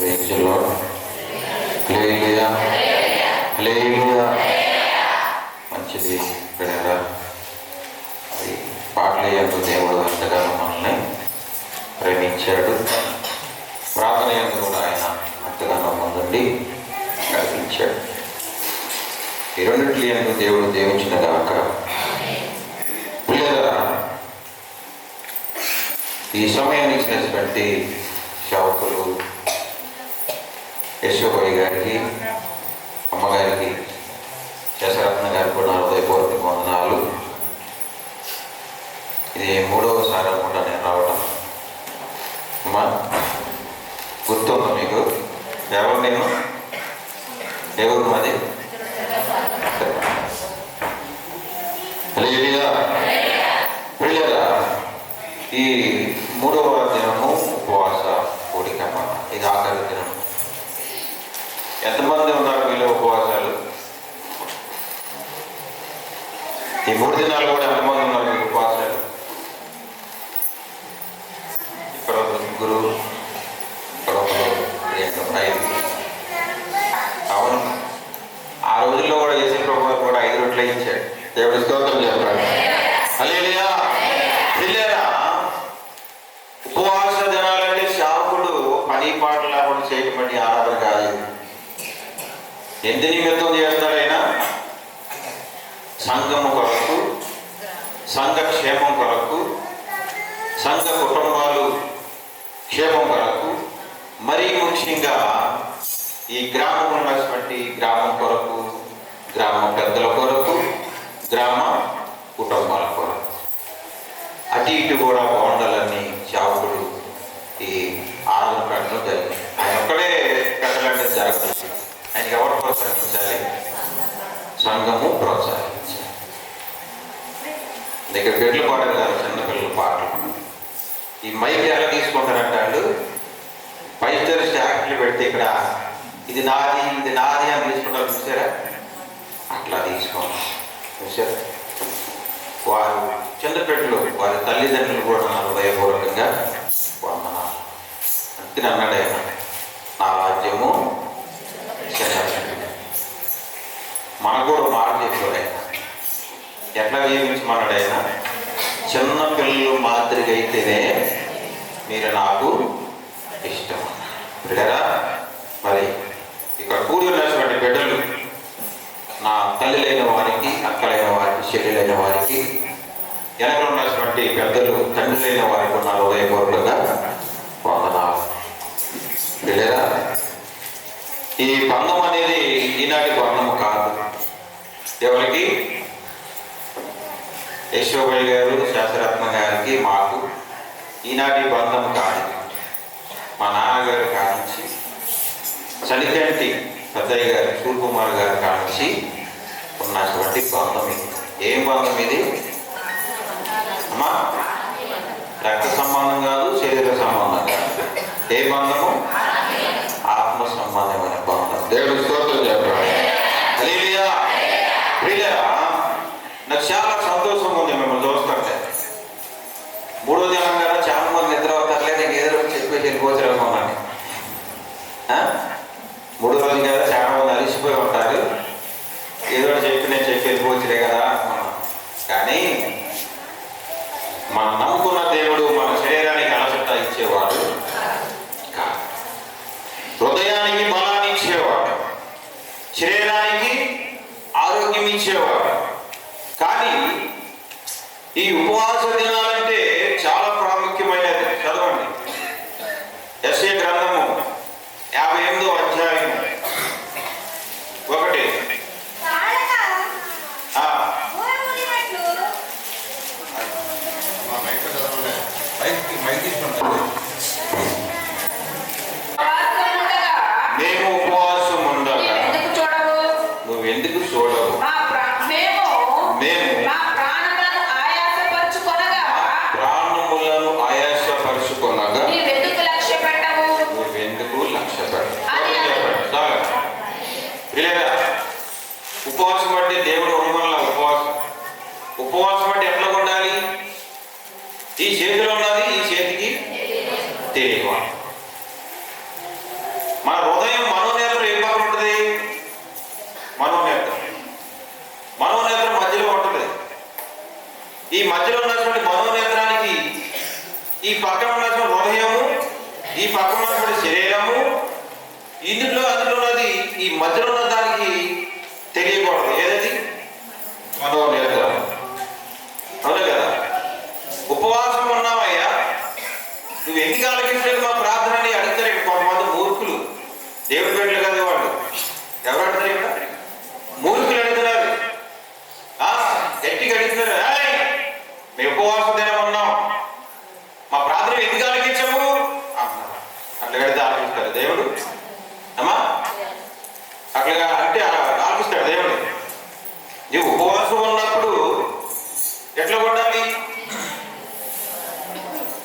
వేంచులో హల్లెలూయా హల్లెలూయా. మంచిది పిల్లరా. అది పాటలు యందు దేవుడు అంతగానో మనల్ని ప్రేమించాడు. ప్రార్థన యందు కూడా ఆయన అంతగానో ముందుండి నడిపించాడు. ఈ రెండింటి యందు దేవుడు దీవించిన గాక. పిల్లరా, ఈ సమయాన్ని ఇచ్చినటువంటి సేవకులు యశోభయ్య గారికి, అమ్మగారికి, శశరత్న గారికి కూడా హృదయపూర్వక వందనాలు. ఇది 3వసారి అనుకుంటా నేను రావటం. అమ్మా, గుర్తుందా మీకు? ఎవరు నేను? ఎవరు మాది? పిల్లరా, ఈ 3వ దినము ఉపవాస కూడికమ్మ. ఇది ఆఖరి దినం. ఎంతమంది ఉన్నారు మీలో ఉపవాసాలు? ఈ 3 దినాలు కూడా ఎంతమంది ఉన్నారు మీకు ఉపవాసాలు? ఇక్కడ ముగ్గురు, ఇక్కడ 5. అవును, ఆ రోజుల్లో కూడా యేసు ప్రభువు కూడా 5 రొట్టెలే ఇచ్చాడు. దేవుడి స్తోత్రం చెప్పాడు. హల్లెలూయా. పిల్లరా, ఉపవాస దినాలంటే సేవకుడు పని పాట లేకుండా చేయటం ఆరాధన కాదు. ఎంత నిమిత్తం చేస్తాడైనా? సంఘము కొరకు, సంఘ క్షేమం కొరకు, సంఘ కుటుంబాలు క్షేమం కొరకు, మరీ ముఖ్యంగా ఈ గ్రామం ఉన్నటువంటి గ్రామం కొరకు, గ్రామ పెద్దల కొరకు, గ్రామ కుటుంబాల కొరకు, అటు ఇటు కూడా బాగుండాలని సేవకుడు ఈ ఆరాధన పెట్టడం జరిగింది. ఆయన ఒక్కడే పెట్టాలంటే జరగదు. ఆయనకి ఎవరు ప్రోత్సహించాలి? సంఘము ప్రోత్సహించాలి. దగ్గర గడ్లు పాటలు కాదు, చిన్నపిల్లల పాటలు. ఈ మైక్ ఎలా తీసుకుంటారంటే వాళ్ళు పైసలు స్టాక్లు పెడితే ఇక్కడ ఇది నాది, ఇది నాది అని తీసుకుంటారు. చూసారా? అట్లా తీసుకోండి. చూసారా? వారు చిన్నపెట్టులు వారి తల్లిదండ్రులు కూడా హృదయపూర్వకంగా వందనాలు. అంతే అన్నాడు ఆయన, నా రాజ్యము మనకు కూడా మాట చెప్పాడు ఆయన. ఎట్లా జీవించమన్నాడు ఆయన? చిన్న పిల్లలు మాదిరిగా అయితేనే మీరు నాకు ఇష్టం. బిడ్డరా, మరి ఇక్కడ కూడి ఉన్నటువంటి బిడ్డలు నా తల్లిలైన వారికి, అక్కలైన వారికి, చెల్లెలైన వారికి, వెనక ఉన్నటువంటి పెద్దలు తండ్రులైన వారికి ఉన్న హృదయపూర్వకంగా వందనాలు. బిడ్డరా, ఈ బంధం అనేది ఈనాటి బంధము కాదు. ఎవరికి? యశోభయ్య గారు, శశరత్న గారికి, మాకు ఈనాటి బంధం కాదు. మా నాన్నగారు కానించి, చలికంటి పెద్దయ్య గారు, సూర్యకుమార్ గారు కానించి ఉన్నటువంటి బంధం ఇది. ఏం బంధం ఇది అమ్మా? రక్త సంబంధం కాదు, శరీర సంబంధం కాదు. ఏ బంధము? ఆత్మ సంబంధమైన బంధం. దేవుడు స్తోత్రం చెప్పాడు. హల్లెలూయా. ప్రియులారా, నాకు చాలా సంతోషంగా ఉంది మిమ్మల్ని చూస్తుంటే. 3వ దినం కదా, చాలా మంది నిద్ర అవుతారులే, నేను ఏదో చెప్పేసి వెళ్ళిపోతారేమో అని. 3వ రోజు కదా, చాలా మంది అలిసిపోయి ఉంటారు. ఏదో చెప్పి నేను చెప్పి వెళ్ళిపోవచ్చులే కదా అనుకున్నాను. కానీ మనం నమ్ముకున్న దేవుడు మన శరీరానికి అలసట ఇచ్చేవాడు కాదు. హృదయానికి బలాన్ని ఇచ్చేవాడు, శరీరానికి ఆరోగ్యం ఇచ్చేవాడు. కానీ ఈ ఉపవాస దినాలంటే చాలా ప్రాముఖ్యమైనది. చదవండి, యెషయా గ్రంథము 58వ అధ్యాయం 1. మేము ఉపవాసం ఉండగా నువ్వెందుకు చూడవు? మేము ప్రాణములను ఆయాసపరుచుకొనగా నువ్వెందుకు లక్ష్య పెట్టవు? ఉపవాసం అంటే దేవుడు హనుమన్ల ఉపవాసం. ఉపవాసం అంటే ఎట్లా ఉండాలి? ఈ చేతిలో ఉన్నది ఈ చేతికి తెలియదు. మన హృదయం మనోనేత్రం ఏ పక్కన ఉంటుంది? మనోనేత్రం. మనోనేత్రం మధ్యలో ఉంటుంది. ఈ మధ్యలో ఉన్నటువంటి మనోనేత్రానికి ఈ పక్కన ఉన్నటువంటి హృదయము, ఈ పక్కన ఉన్నటువంటి శరీరము, అందులో ఉన్నది ఈ మధ్యలో ఉన్న దానికి తెలియకూడదు. ఏదది? మనోనేత్రం. అవునా కదా? ఉపవాసం ఉన్నామయ్యా, నువ్వు ఎందుకు ఆలకించలేదు మా ప్రార్థన అని అడుగుతారు ఇక్కడ కొంతమంది మూర్ఖులు. దేవుడి బిడ్డలు కాదు వాళ్ళు. ఎవరు అడుగుతారు ఇక్కడ? మూర్ఖులు అడుగుతున్నారు. గట్టిగా అడుగుతున్నారు, మేము ఉపవాసం దినం ఉన్నాం, మా ప్రార్థన ఎందుకు ఆలకించాము అంటున్నారు. అట్లా కడితే ఆలకిస్తారు దేవుడు అమ్మా. అట్లాగా అంటే ఆలకిస్తాడు దేవుడు. నీవు ఉపవాసం ఉన్నప్పుడు ఎట్లా ఉండాలి?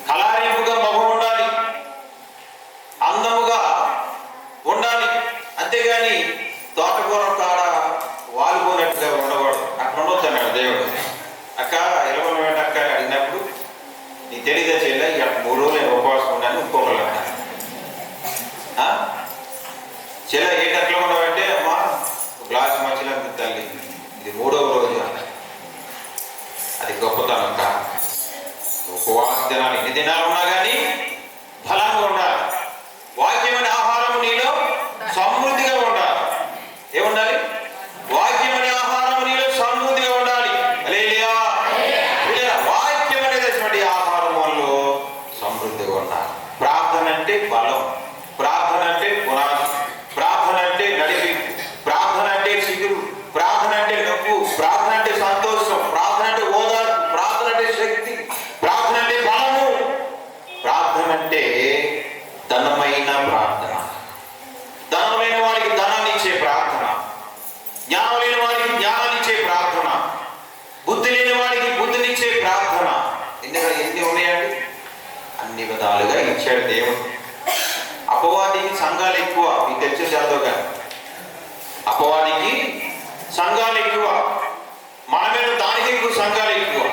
కళారీపుగా మొహం ఉండాలి, అందముగా ఉండాలి. అంతేగాని తోటకూర కాడ వాలిపోయినట్టుగా ఉండకూడదు. అట్లా ఉండొచ్చు అన్నాడు దేవుడు. అక్క ఎలా ఉన్నాడు అక్క అడిగినప్పుడు, నీకు తెలియదా చెల్లె, ఇక 3 రోజులు నేను ఉపవాసం ఉన్నాను, ఇంకొకరు అన్నాను. చెల్లె ఏంటి అట్లా ఉండవంటే, అమ్మా గ్లాస్ మంచిగా తల్లి, ఇది 3వ రోజు అన్న. అది గొప్పతనం అక్క. ఉపవాస దినాలు ఎన్ని దినాలు ఉన్నా కానీ బలంగా ఉండాలి. వాక్యమైన ఆహారం నీలో సమృద్ధిగా ఉండాలి. ఏముండాలి? వాక్యమైన ఆహారం నీలో సమృద్ధిగా ఉండాలి. హల్లెలూయా. వాక్యం అనేటువంటి ఆహారంలో సమృద్ధిగా ఉండాలి. ప్రార్థన అంటే బలం, ప్రార్థన అంటే పునాది, ప్రార్థన అంటే నడిపింపు, ప్రార్థన అంటే చిగురు, ప్రార్థన అంటే నవ్వు, ప్రార్థన అంటే సంతోషం, ప్రార్థన అంటే ఓదార్పు, ప్రార్థన అంటే శక్తి, ప్రార్థన అంటే బలము. ప్రార్థన అంటే ధనమైన ప్రార్థన, ధనం లేని వాడికి ధనాన్ని ఇచ్చే ప్రార్థన, జ్ఞానం లేని వాడికి జ్ఞానాన్ని ఇచ్చే ప్రార్థన, బుద్ధి లేని వాడికి బుద్ధినిచ్చే ప్రార్థన. ఎందుకంటే ఎన్ని ఉన్నాయండి? అన్ని విధాలుగా ఇచ్చాడు దేవుడు. అపవాదికి సంఘాలు ఎక్కువ, మీకు తెలిసే చదువుగా. అపవాదికి సంఘాలు ఎక్కువ, మన మీద దానికి ఎక్కువ సంఘాలు ఎక్కువ.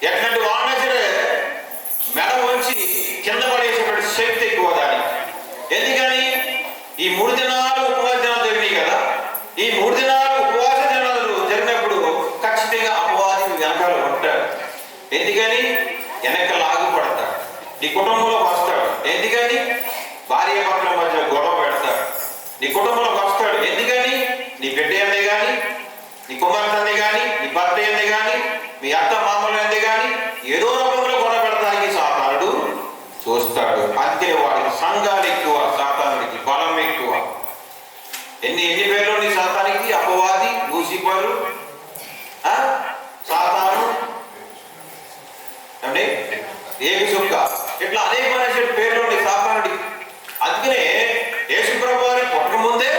ఎట్లాంటి వాడినా సరే మెడ వంచి కింద పడేసేటువంటి శక్తి ఎక్కువ దానికి. ఎందుకని? ఈ 3 దినాలు ఉపవాస దినాలు జరిగినాయి కదా. ఈ 3 దినాలు ఉపవాస దినాలు జరిగినప్పుడు ఖచ్చితంగా అపవాదికి వెనకాల ఉంటాడు. ఎందుకని? వెనక లాగుపడతాడు, నీ కుటుంబంలోకి వస్తాడు. ఎందుకని? భార్య భర్తల మధ్య గొడవ పెడతాడు, నీ కుటుంబంలోకి వస్తాడు. ఎందుకని? నీ బిడ్డ అందే కానీ, నీ కుమార్తె అందే కానీ, నీ భర్త అందే కానీ, మీ అత్త మామూలు అందే కానీ ఏదో రకంలో గొడవ పెడతానికి సాతానుడు చూస్తాడు. అంతే వాడికి సంఘాలు ఎక్కువ, సాతానుడికి బలం ఎక్కువ. ఎన్ని పేర్లు నీ సాతానికి? అపవాది, లూసిఫరు, సాతాను, అంటే ఏమి సుక్క, ఇట్లా అనేకమైన పేర్లు ఉన్నాయి సాతానుడికి. అందుకనే యేసుప్రభు వారి పుట్టక ముందే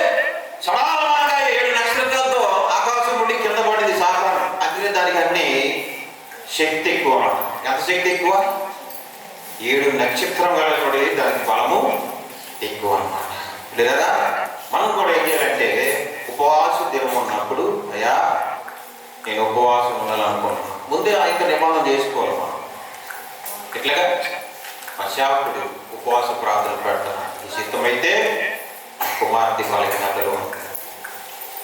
సడాలమాగా 7 నక్షత్రాలతో ఆకాశం నుండి కింద పడింది సాతాను. అందుకనే దానికి అన్ని శక్తి ఎక్కువ అన్నమాట. ఎంత శక్తి ఎక్కువ? 7 నక్షత్రం కలిపి దానికి బలము ఎక్కువ అన్నమాట. లేదా మనం కూడా ఏం చేయాలంటే, ఉపవాస దినం ఉన్నప్పుడు అయ్యా నేను ఉపవాసం ఉండాలనుకున్నాను, ముందే ఇంకా నిబంధన చేసుకోవాలి మనం. ఇట్లాగా మా సేవకుడు ఉపవాస ప్రార్థన పెడతాను. ఈ సిద్ధమైతే కుమార్తె పలికినతలు,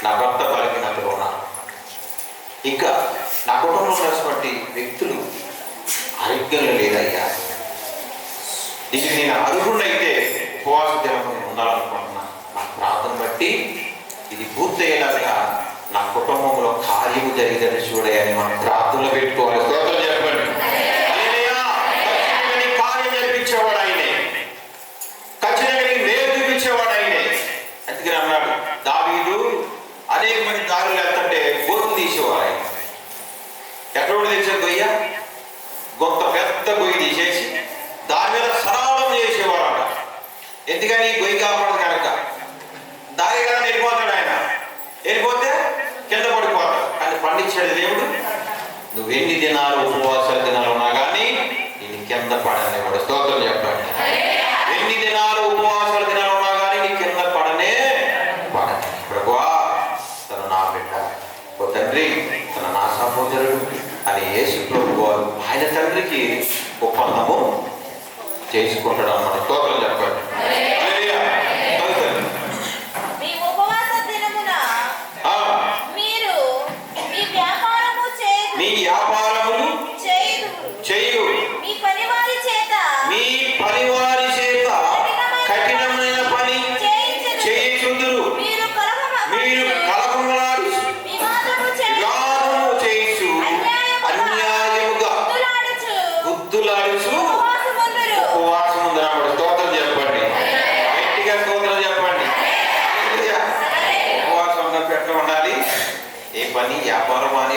నా భర్త పలికినతలు ఉన్నారు, ఇంకా నా కుటుంబంలో ఉన్నటువంటి వ్యక్తులు ఆరోగ్యంలో లేదయ్యా, ఇది నేను అర్హుడైతే ఉపవాస దినం ఉండాలనుకుంటున్నా, నా ప్రార్థన బట్టి ఇది పూర్తయ్యేలాగా నా కుటుంబంలో కార్యము జరిగిందని చూడని మనం ప్రార్థనలో పెట్టుకోవాలి. స్తోత్రం చెప్పండి. కార్యం జరిపించేవాడు ఆయనే, ఖచ్చితంగా మేలు చూపించేవాడు ఆయనే. అందుకని అన్నాడు దావీదు, అనేక మంది దారులు వెళ్తుంటే గొంతు తీసేవాడు ఆయన. ఎక్కడ తీసేది గొయ్య? గొంత పెద్ద గొయ్యి తీసేసి దాని మీద సరళం చేసేవాడు అంట. ఎందుకని? గొయ్యి కాపాడు కనుక. దారి కదా వెళ్ళిపోతాడు ఆయన, వెళ్ళిపోతే కింద పడిపోతాడు. కానీ పండించాడు దేవుడు. నువ్వు ఎన్ని దినాలు ఉపవాస దినాలు ఉన్నా కానీ నేను కింద పడనే వాడు. స్తోత్రం చెప్పండి. ఎన్ని దినాలు ఉపవాస దినాలు ఉన్నా కానీ నీ కింద పడనే పడని. ప్రభువా తను నా బిడ్డ, ఓ తండ్రి తన నా సహోదరుడు అని యేసు ప్రభువు ఆయన తండ్రికి ఒప్పందము చేసుకుంటాడు అన్నమాట. స్తోత్రం చెప్పండి.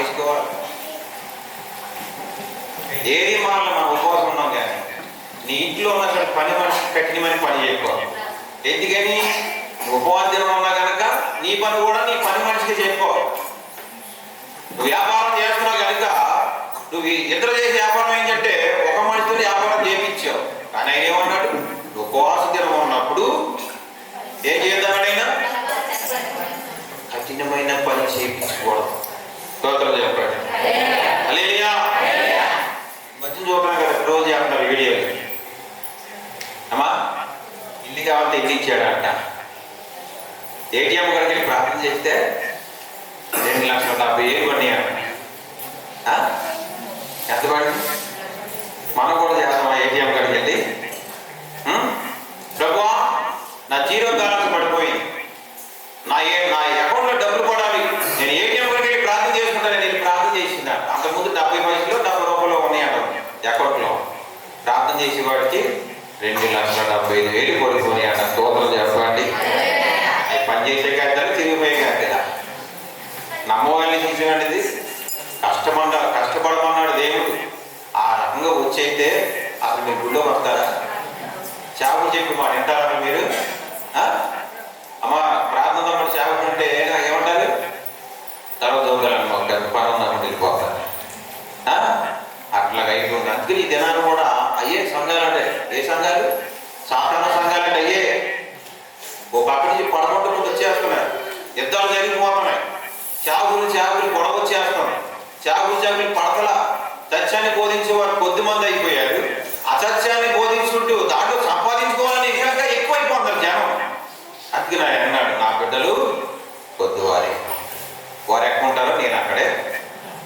చేసుకోవాలి. ఏది మనల్ని మనం ఉపవాసం ఉన్నాం కానీ నీ ఇంట్లో ఉన్న పని మనిషి కఠినమని పని చేయకపోవాలి. ఎందుకని ఉపవాసం ఉన్నా కనుక నీ పని కూడా నీ పని మనిషికి చేసుకోవాలి. నువ్వు వ్యాపారం చేస్తున్నావు కనుక నువ్వు ఇద్దరు చేసే వ్యాపారం ఏంటంటే ఒక మనిషితో వ్యాపారం చేయించావు. కానీ ఆయన ఏమన్నాడు, ఉపవాస దినం ఉన్నప్పుడు ఏం చేద్దామని అయినా కఠినమైన పని చేయించుకోవడం. స్తోత్రం చెప్పండి. హల్లెలూయా. మధ్య చూద్దాం కదా, రోజు చేస్తున్నారు వీడియో. అమ్మా ఇల్లు కావాలంటే ఇల్లు ఇచ్చాడంట. ఏటీఎం కాడికి వెళ్ళి ప్రార్థన చేస్తే 2,70,000 పడినాయంట. ఎంత పడింది? మనం కూడా చేస్తాం. ఏటీఎం కాడికి వెళ్ళి, ప్రభువా నా జీరో బ్యాలెన్స్ పడిపోయింది, నా అకౌంట్లో డబ్బులు పడాలి, నేను ఏటీఎం కాడికి వెళ్ళి ప్రార్థన చేసుకుంటాను. నేను ప్రార్థన చేసింది అంతకుముందు 70 పైసలు 70 రూపాయలు ఉన్నాయంట అకౌంట్లో. ప్రార్థన చేసేవాడికి 2,70,000 పడిపోయి అంట. స్తోత్రం చెప్పండి. అవి పనిచేసే కాదు, తిరిగిపోయే కాదు కదా. నమ్మవాళ్ళని తీసినది కష్టపడమన్నాడు దేవుడు. ఆ రకంగా వచ్చైతే అసలు మీరు గుళ్ళో వస్తారా? చేపలు చెప్పి మాట వింటారా మీరు? అమ్మ ప్రార్థన చేపలు అంటే ఏమంటారు? తర్వాత దొంగలను మొక్కలు పనులు వెళ్ళిపోతారు. అట్లాగా అయిపోయింది. అందుకని ఈ దినాన్ని కూడా అయ్యే సంఘాలు అంటే ఏ సంఘాలు? సాధారణ సంఘాలు అంటే అయ్యే. ఓ పక్క నుంచి పడగొట్టుకుంటూ వచ్చేస్తున్నాయి, యుద్ధాలు జరిగిపోతున్నాయి, చేపలు గొడవ వచ్చేస్తున్నాయి, చేపలు పడకల సత్యాన్ని బోధించే వారు కొద్దిమంది అయిపోయారు. అసత్యాన్ని బోధించుకుంటూ దాంట్లో సంపాదించుకోవాలని ఇంకా ఎక్కువైపోతున్నారు జనం. అందుకని ఆయన అన్నాడు, నా బిడ్డలు కొద్దివారి, వారు ఎక్కడ ఉంటారో నేను అక్కడే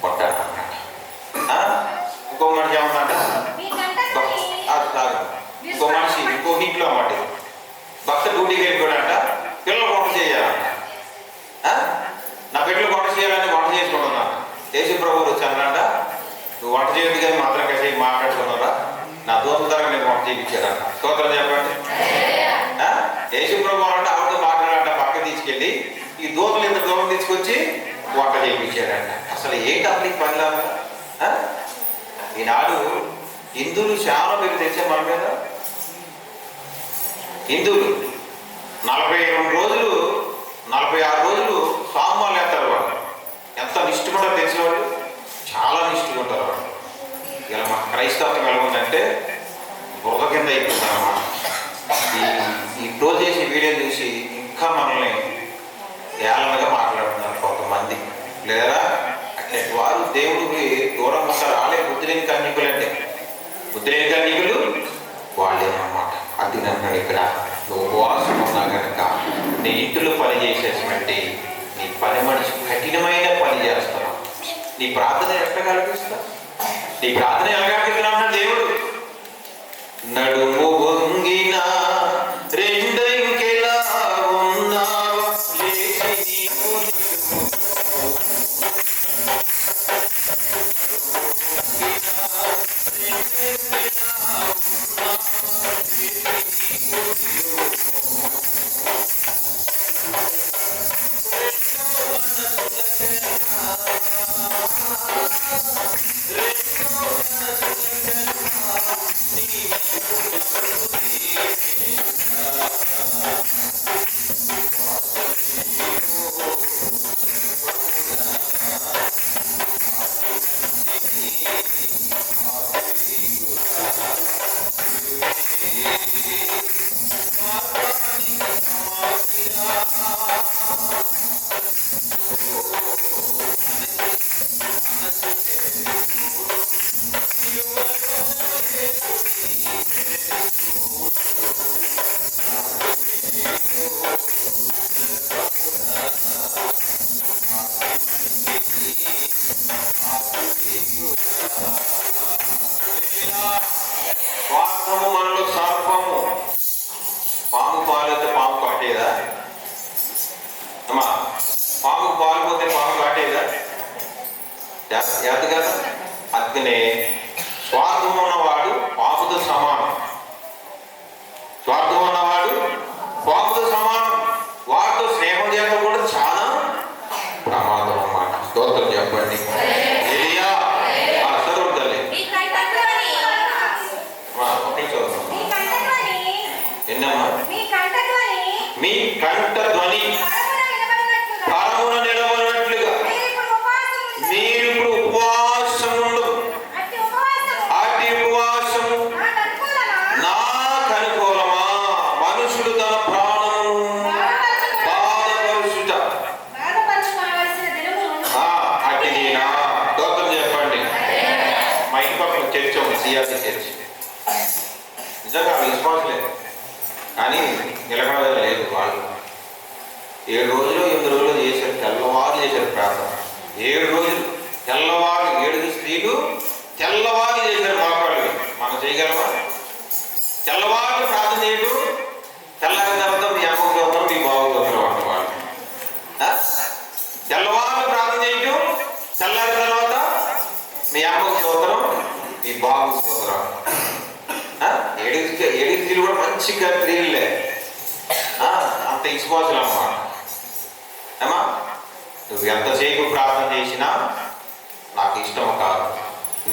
ఉంటాను అన్నాడు. ఇంకో మనిషి ఏమన్నాడు, ఇంకో మనిషి ఇంకో ఇంట్లో అన్నమాట భక్త డ్యూటీకి వెళ్ళిపోయాడంట. పిల్లలు వంట చేయాలంట. నా బిడ్డలు వంట చేయాలని వంట చేసుకుంటున్నాను. యేసు ప్రభువు వచ్చానంట, నువ్వు వంట చేయదు కానీ మాత్రం కలిసి మాట్లాడుతున్నారా, నా దోస్తు ద్వారా నేను వంట చేయించాడంట. స్తోత్రం చెప్పండి. యేసు ప్రభు అంటే ఆవిడతో మాట్లాడాలంట. పక్క తీసుకెళ్ళి ఈ దోతులు ఇంత దూరం తీసుకొచ్చి వంట చేయించాడంట. అసలు ఏంటి అప్పటికి పనిలాగా? ఈనాడు హిందువులు చాలా పేరు తెచ్చే మన మీద. హిందువులు 42 రోజులు 46 రోజులు స్వామివాళ్ళు వేస్తారు. వాళ్ళు ఎంత నిష్ఠుకుంటారో తెలిసేవాళ్ళు, చాలా నిష్ఠుగా ఉంటారు వాళ్ళు. ఇలా మా క్రైస్తవం ఎలా ఉందంటే బురద కింద అయిపోతుంది అన్నమాట. ఈ రోజు చేసే వీడియో చూసి ఇంకా మనల్ని ఏళ్ళగా మాట్లాడుతున్నారు కొంతమంది. లేదా అట్లాంటి వారు దేవుడికి దూరం ఉంటారు. వాళ్ళే బుద్ధిలేని కన్యకులు. అంటే బుద్ధిలేని కన్యకులు వాళ్ళేనమాట. అది నన్ను ఇక్కడ నువ్వు ఉపవాసం ఉన్నా కనుక నీ ఇంటిలో పని చేసేటువంటి నీ పని మనిషి కఠినమైన పని చేస్తున్నావు. నీ ప్రార్థన ఎట్లా కల్పిస్తావు? నీ ప్రార్థన ఎలా కల్పిస్తున్నావు? దేవుడు నడుము వంగిన రెండెంకెలా ఉన్నావా లేచి స్వార్థము మనలో సర్పము. పాము పాలైతే పాము కాటేదా? అమ్మా పాము పాలిపోతే పాము కాటేదా? కదా. అందుకనే స్వార్థం ఉన్నవాడు పాముతో సమానం. స్వార్థం ఉన్నవాడు పాముతో సమానం. వాటితో స్నేహం చేయడం కూడా చాలా ప్రమాదం అన్నమాట. స్తోత్రం చెప్పండి. ఏందమ్మా? మీ కంఠ ధ్వని పరమున నిలబడినట్లుగా మీరు ఇప్పుడు ఉపవాసం ఉండు. అట్టి ఉపవాసము నాకు అనుకూలమా? మనుషుడు తన ప్రాణము బాధపరుచుట అట్టిదేనా? దోతం చెప్పండి. మా ఇంటి పక్కన చర్చ ఉంది, సిఆర్సీ చర్చ్. నిజంగా విశ్వాసలేదు కానీ నిలబడలేదు. వాళ్ళు 7 రోజులు 8 రోజులు చేశారు, తెల్లవారు చేశారు ప్రార్థన. 7 రోజులు తెల్లవారు 7 స్త్రీలు తెల్లవారు చేశారు. మాట్లాడు మనం చేయగలమా? తెల్లవారు ప్రార్థన చేయడం, తెల్లారిన తర్వాత మీ అమ్మ గోత్రం మీ బాబు గోత్రం అంట వాళ్ళు. తెల్లవారు ప్రార్థన చేయడం, తెల్లారిన తర్వాత మీ అమ్మ గోత్రం మీ బాబు గోత్రం. 7 స్త్రీలు కూడా మంచిగా స్త్రీలే, అంత విశ్వాసులు అన్నమాట. ఏమా నువ్వు ఎంతసేపు ప్రార్థన చేసినా నాకు ఇష్టం కాదు,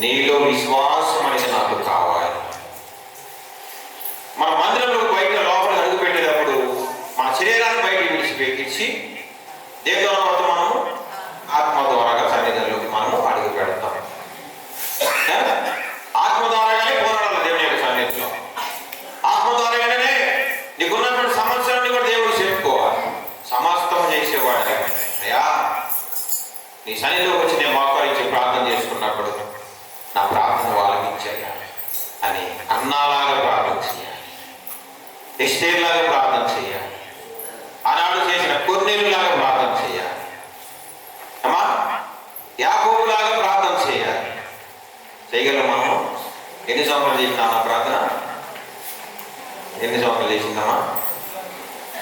నీలో విశ్వాసం అనేది నాకు కావాలి. మన మందిరంలో బయట లోపల అడుగు పెట్టేటప్పుడు మన శరీరాన్ని బయట విడిచిపెట్టించి దేవుని వద్ద మనము ఆత్మ ద్వారాగా సన్నిధిలోకి మనము అడుగు పెడతాం. ఆత్మ ద్వారాగానే పోరాడాలి దేవుని యొక్క సన్నిధిలో. ఆత్మ ద్వారాగానే నీకున్నటువంటి సమస్యలన్నీ కూడా దేవుడు చెప్పుకోవాలి. సమస్తం చేసేవాడు అయ్యా, నీ సన్నిధిలోకి వచ్చి నేను మోకరించి ప్రార్థన చేసుకున్నప్పుడు నా ప్రార్థన ఆలకించాయా అని అన్నాలాగా ప్రార్థన చేయాలి, ఎస్తేర్లాగా ప్రార్థన చేయాలి, ఆనాడు చేసిన కొన్నేళ్ళలాగా ప్రార్థన చేయాలి, అమ్మా యాకోబులాగా ప్రార్థన చేయాలి. చేయగలం మనం? ఎన్ని సంవత్సరాలు చేసినా ప్రార్థన? ఎన్ని సంవత్సరాలు చేసిందమ్మా?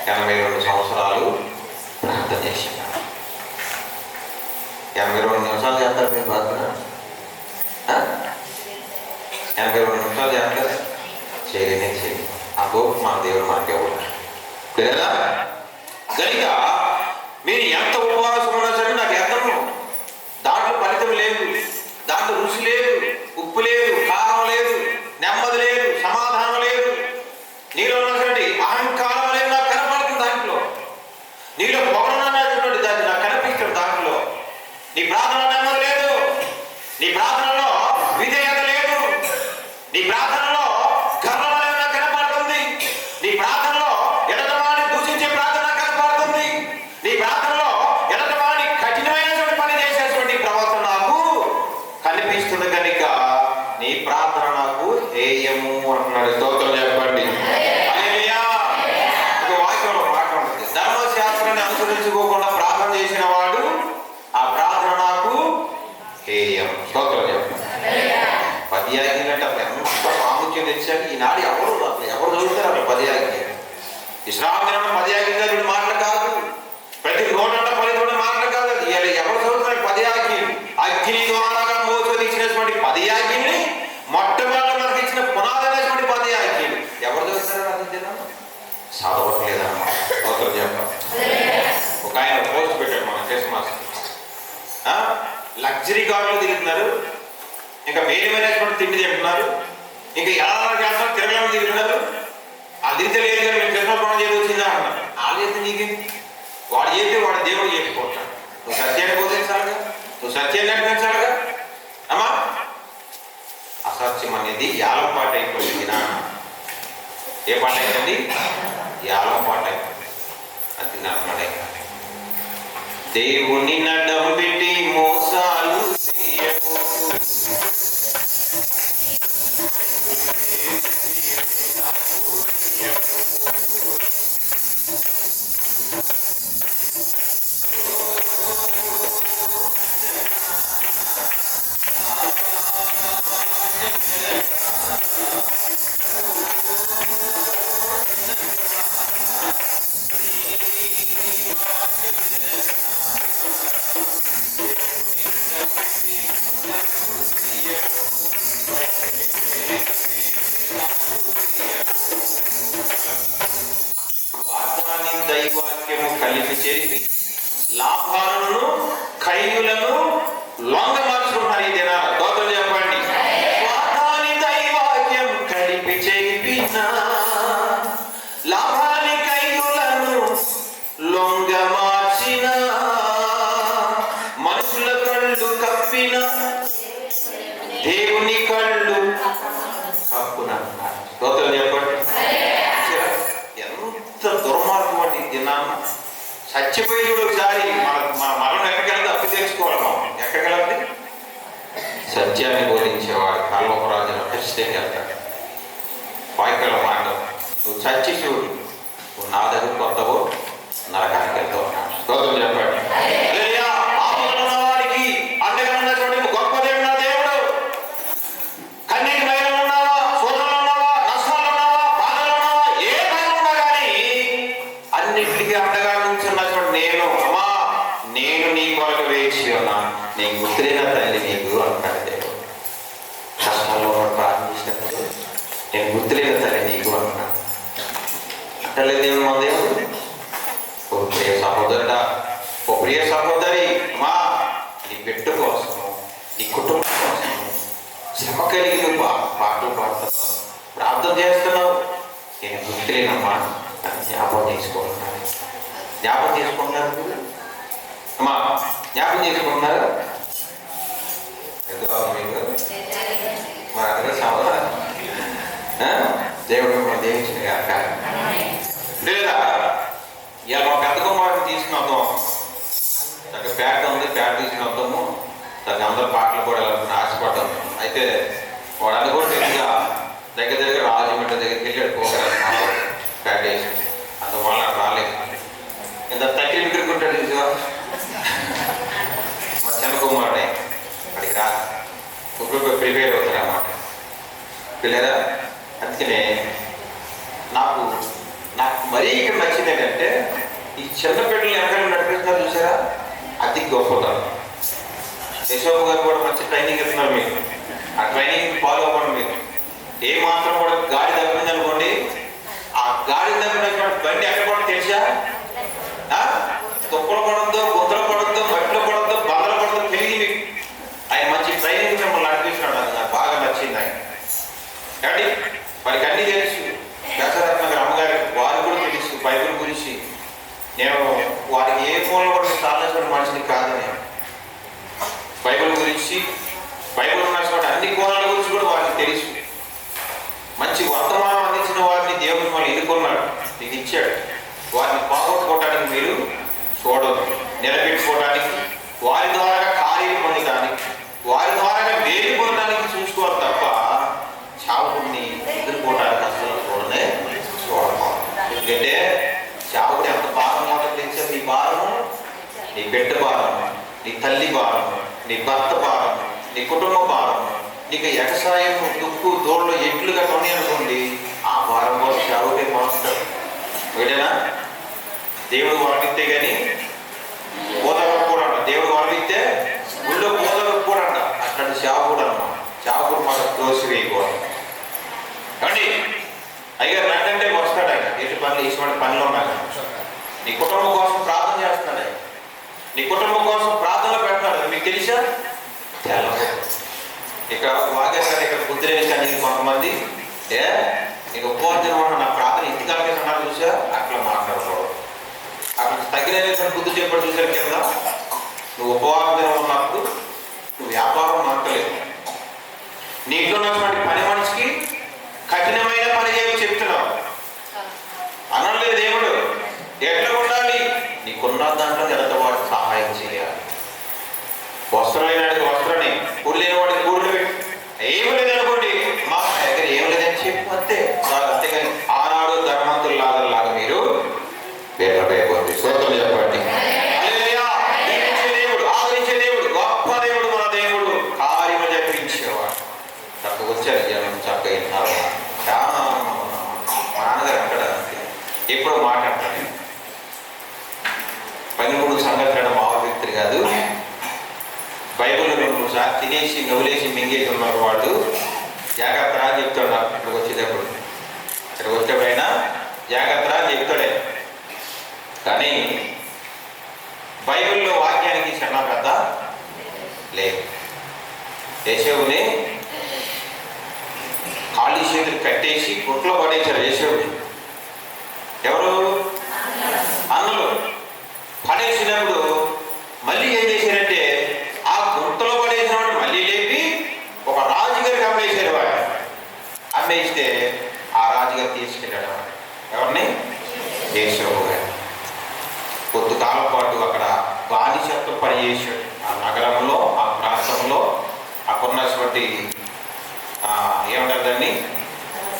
82 సంవత్సరాలు ప్రార్థన చేసిందా? 82 నిమిషాలు చేస్తారు మీరు ప్రార్థన? 82 నిమిషాలు చేస్తారు? చేయలేనే చేయాలి. ఆ గోపు మన దేవుడు మనకే ఉంటాడు లేదా? కనుక మీరు ఎంత ఉపవాసం ఉన్నా సరే నాకు అర్థము, దాంట్లో ఫలితం లేదు, దాంట్లో రుచి లేదు, ఉప్పు లేదు, కారం లేదు, నెమ్మది లేదు, సమాధానం లేదు. నీలో ఉన్నటువంటి అహంకారం లేదు నాకు కనపడుతుంది దాంట్లో. నీలో పొగరనేటువంటి దాన్ని నాకు కనిపిస్తుంది దాంట్లో. నీ ప్రార్థన నెమ్మది లేదు, నీ ప్రార్థనలో విధేయత లేదు, నీ ప్రార్థనలో గర్వం అనేది నాకు కనపడుతుంది, నీ ప్రార్థనలో ఎడతవాడిని దూషించే ప్రార్థన కనపడుతుంది, నీ ప్రార్థనలో ఎడతవాడిని కఠినమైనటువంటి పని చేసేటువంటి ప్రవర్తన నాకు కనిపిస్తుంది. కనుక నీ ప్రార్థన నాకు హేయము అంటున్నాడు. స్తోత్రం చెప్పండి. ఒక వాక్యంలో మాట ఉంటుంది, ధర్మశాస్త్రాన్ని అనుసరించుకోకుండా ప్రార్థన చేసిన వాడు ఆ ప్రార్థన నాకు హేయం. స్తోత్రం చెప్పండి. 10 ఆజ్ఞలంటే అప్పుడు ఎంత ప్రాముఖ్యం తెచ్చాక ఈనాడు ఎవరు చదువుతారు అప్పుడు 10 ఆజ్ఞలు. విశ్రాంతి 10 ఆజ్ఞలు మాటలు కాదు, ప్రతి నోట 10 మాటలు కాదు. అది ఎవరు చదువుతున్నారు 10 ఆజ్ఞలు? అగ్ని ద్వారా మోసది ఇచ్చినటువంటి 10 ఆజ్ఞల్ని మొట్టమొదటి మనకి ఇచ్చిన పునాది అనేటువంటి 10 ఆజ్ఞలు ఎవరు చదువుతారు? అది చదవట్లేదన్నమాట. స్తోత్రం చెప్పండి. ఒక ఆయన పోస్ట్ పెట్టాడు మన క్రిస్మస్, లగ్జరీ కార్లో తిరుగుతున్నారు, ఇంకా మేనేజ్మెంట్ తిండి తింటున్నారు, ఇంకా ఎలా చేస్తారు తిరగడం తిరుగుతున్నారు. అది తిరిగితే లేదు కానీ మేము క్రిస్మస్ పండుగ చేసి వచ్చిందా అన్నారు. వాళ్ళు చేస్తే నీకు వాడు చేస్తే వాడు దేవుడు చేసుకుంటాడు. నువ్వు సత్యాన్ని బోధించాలిగా, నువ్వు సత్యాన్ని నడిపించాలిగా. అమ్మా అసత్యం అనేది యాలం పాట అయిపోయింది. ఏ పాట అయిపోయింది? యాలం పాట అయిపోయింది. అది నా పాట అయిపోయింది. దేవుని నడ్డం పెట్టి మోసాలు దైవాక్యము కలిపి చేసి లాభాలను ఖైయులను లొంగమర్చుకున్నారు. ఈ దినాల దోతలు చెప్పండి. స్వార్థాన్ని దైవాక్యం కలిపి చేపిన నాన్న? చచ్చిపోయి కూడా ఒకసారి మన మరణం ఎక్కడికెళ్ళదు, అప్పు తెచ్చుకోవాలి. మనం ఎక్కడికెళ్ళండి? సత్యాన్ని బోధించేవాడు కల్వపురాజుల పరిస్థితికి వెళ్తాడు. వాక్యాల మాట, నువ్వు చచ్చి చూడు, నువ్వు నా దగ్గర కొత్తవో నరకానికి వెళ్తావు. స్తోత్రం చెప్పండి. వారికి అండగా ఉన్నటువంటి గొప్ప దేవుడు నా దేవుడు. కన్నీటి భయంలో ఉన్నావా, శోధనలో ఉన్నావా, నష్టాలు ఉన్నావా, బాధలు ఉన్నావా, ఏ భయం ఉన్నా కానీ అన్నింటికి అండగా నుంచున్నటువంటి నేను, అమ్మా నేను నీ కొరకు వేచి ఉన్నా, నీ గుర్తులేన తల్లి నీకు అంటాడు దేవుడు. కష్టాల్లో ప్రార్థించినప్పుడు నేను గుర్తులేన తల్లి నీకు అంటున్నాను అంటలే దేవుడు. మా దేవుడు ఓ ప్రియ సహోదరుడా, ఓ ప్రియ సహోదరి, మా నీ బిడ్డ కోసం, నీ కుటుంబం కోసం శ్రమ కలిగి నువ్వు పాటలు పాడుతున్నావు, ప్రార్థన చేస్తున్నావు. నేను గుర్తులేనమ్మా అని జ్ఞాపకం చేసుకుంటున్నాను. జ్ఞాపకం చేసుకుంటున్నారు అమ్మా, జ్ఞాపకం చేసుకుంటున్నారు. ఎందుకు మీకు మా దగ్గర సమాధానం దేవుడు మనం దేవించిన కాక లేదా ఇలా మా పెద్ద కుమారుని తీసుకుని వద్దాం, తగ్గ పేట ఉంది, పేట తీసుకుని వద్దాము, దాన్ని అందరూ పాటలు కూడా వెళ్ళాలని ఆశపడ్డాం. అయితే వాడు అది కూడా తెలియగా దగ్గర రాజమండ్రి దగ్గరికి వెళ్ళాడు. పోకరాజు పేట వేసి అంత వాళ్ళ రాలేదు. ఇంత తగ్గి విగ్రహకుంటాడు తీసుగా మా చిన్న కుమారుడే అడిగి రా ముగ్గురు ప్రిపేర్ అవుతారు అన్నమాట పిల్లరా. అందుకనే నాకు మరీ ఇక్కడ నచ్చింది ఏంటంటే ఈ చిన్న బిడ్డలు ఎవరైనా నడిపిస్తున్నారు చూసారా, అది గొప్పతనం. యశోబు గారు కూడా మంచి ట్రైనింగ్ ఇస్తున్నారు మీకు. ఆ ట్రైనింగ్ ఫాలో అవ్వండి. మీరు ఏ మాత్రం కూడా గాడి తప్పింది అనుకోండి, ఆ గాడి తప్పినటువంటి బండి ఎక్కడ కూడా తెలుసా, తుప్పలు పడద్దు, గుంతలు పడద్దు, మట్టిలో పడద్దు, బందలు పడద్దు తెలియదు మీకు. ఆయన మంచి ట్రైనింగ్ మిమ్మల్ని నడిపిస్తున్నాడు. అది నాకు బాగా నచ్చింది. ఆయన కాబట్టి వారికి అన్నీ తెలుసు. దశరత్న గారు అమ్మగారికి వారు కూడా తెలుసు బైబిల్ గురించి. నేను వారికి ఏ ఫోన్లో కూడా సాధించిన మనిషిని కాదు. నేను బైబిల్ గురించి, బైబిల్ ఉన్నటువంటి అన్ని కోణాల గురించి కూడా వారికి తెలుసు. మంచి వర్తమానం అందించిన వారిని దేవుడు మిమ్మల్ని ఎన్నుకున్నాడు, మీకు ఇచ్చాడు. వారిని పోగొట్టుకోవడానికి మీరు చూడదు, నిలబెట్టుకోవడానికి, వారి ద్వారా కార్యం పొందడానికి, వారి ద్వారా వేలు పొందడానికి చూసుకోవాలి తప్ప చావుకుని ఎదుర్కోవడానికి అసలు చూడకూడదు. ఎందుకంటే చావుకుని ఎంత భారం మొదటి తెచ్చా, నీ భారము, నీ బిడ్డ భారము, నీ తల్లి భారము, నీ భర్త భారము, నీ కుటుంబ భారము, నీకు ఎగసాయం దుక్కు దోళ్ళు ఎట్లుగా కొని అనుకోండి, ఆ భారం కూడా చావుకే మోస్తాడు. ఒకటేనా? దేవుడు వరమిస్తే కానీ పోతగప్పుడు అంట. దేవుడు వరమిస్తే గుళ్ళో పోతగప్పుడు అంట. అట్లాంటి చావుకుడు అన్నమాట. చావుకుడు మాకు దోసి వేయకూడదు. కాబట్టి అయ్యారు నాకంటే వస్తాడు ఆయన. ఎటు పనులు ఇటువంటి పనులు ఉన్నాయి. నీ కుటుంబం కోసం ప్రార్థన చేస్తున్నాడు ఆయన. నీ కుటుంబం కోసం ప్రార్థనలు పెడతాడు. మీకు తెలుసా? ఇక వాగేస్తారు. ఇక్కడ బుద్ధిరేని కానీ కొంతమంది నీకు ఉపవాసం నా ప్రార్థన ఇంటికాలకే అన్నారు చూసా, అట్లా మాట్లాడకూడదు. అక్కడ తగిన బుద్ధి చెప్పాడు చూసారు కింద. నువ్వు ఉపవాసం ఉన్నప్పుడు నువ్వు వ్యాపారం మాట్లాడలేదు. నీట్లో ఉన్నటువంటి పని మనిషికి కఠినమైన పని ఏమి చెప్తున్నావు అనలేదు దేవుడు. ఎట్లా ఉండాలి? నీకున్న దాంట్లో ఎంత వాడికి సహాయం చేయాలి. వస్త్రం లేనాడికి వస్త్రాన్ని, కూడు లేని వాడికి కూడు ఏమి లేదనుకోండి, మా దగ్గర ఏమి లేదని చెప్పి అంతే. అంతేగాని ఆనాడు ధర్మంతుల్లాగా మీరు పేర్లపైపోతుంది. స్తోత్రం చెప్పండి. దేవుడు, ఆదరించే దేవుడు, గొప్ప దేవుడు, మన దేవుడు కార్యము జరిపించేవాడు. తక్కువ వచ్చారు జనం చక్కగా విన్నారు. చాలా మా నాన్నగారు అంటాడు అంతే, ఎప్పుడో మాట్లాడతాను. 13 సంగతులు మామూలు వ్యక్తులు కాదు. బైబిల్ 2 సార్లు తినేసి నవ్వులేసి మింగేసి ఉన్నారు వాళ్ళు. జాగ్రత్త అని చెప్తాడు నాకు ఇక్కడికి వచ్చేటప్పుడు. ఇక్కడికి వచ్చేప్పుడైనా జాగ్రత్త అని చెప్తాడే. కానీ బైబిల్లో వాక్యానికి చిన్న పెద్ద లేదు. యేషోవుని కాళ్ళు చేతులు కట్టేసి గుట్లో పడేశారు. యేషోవుని ఎవరు? అన్నలు పడేసినప్పుడు మళ్ళీ ఏం చేశారంటే ఆ గుంటలో పడేసిన వాడు మళ్ళీ లేపి ఒక రాజుగారికి అమ్మేశారు. వాడు అమ్మేస్తే ఆ రాజుగారు తీసుకెళ్ళాడు. ఎవరిని? యేషోవు గారు. అక్కడ బానిసత్వం పనిచేశాడు. ఆ నగరంలో, ఆ ప్రాంతంలో అక్కడున్నటువంటి ఏమంటారు దాన్ని,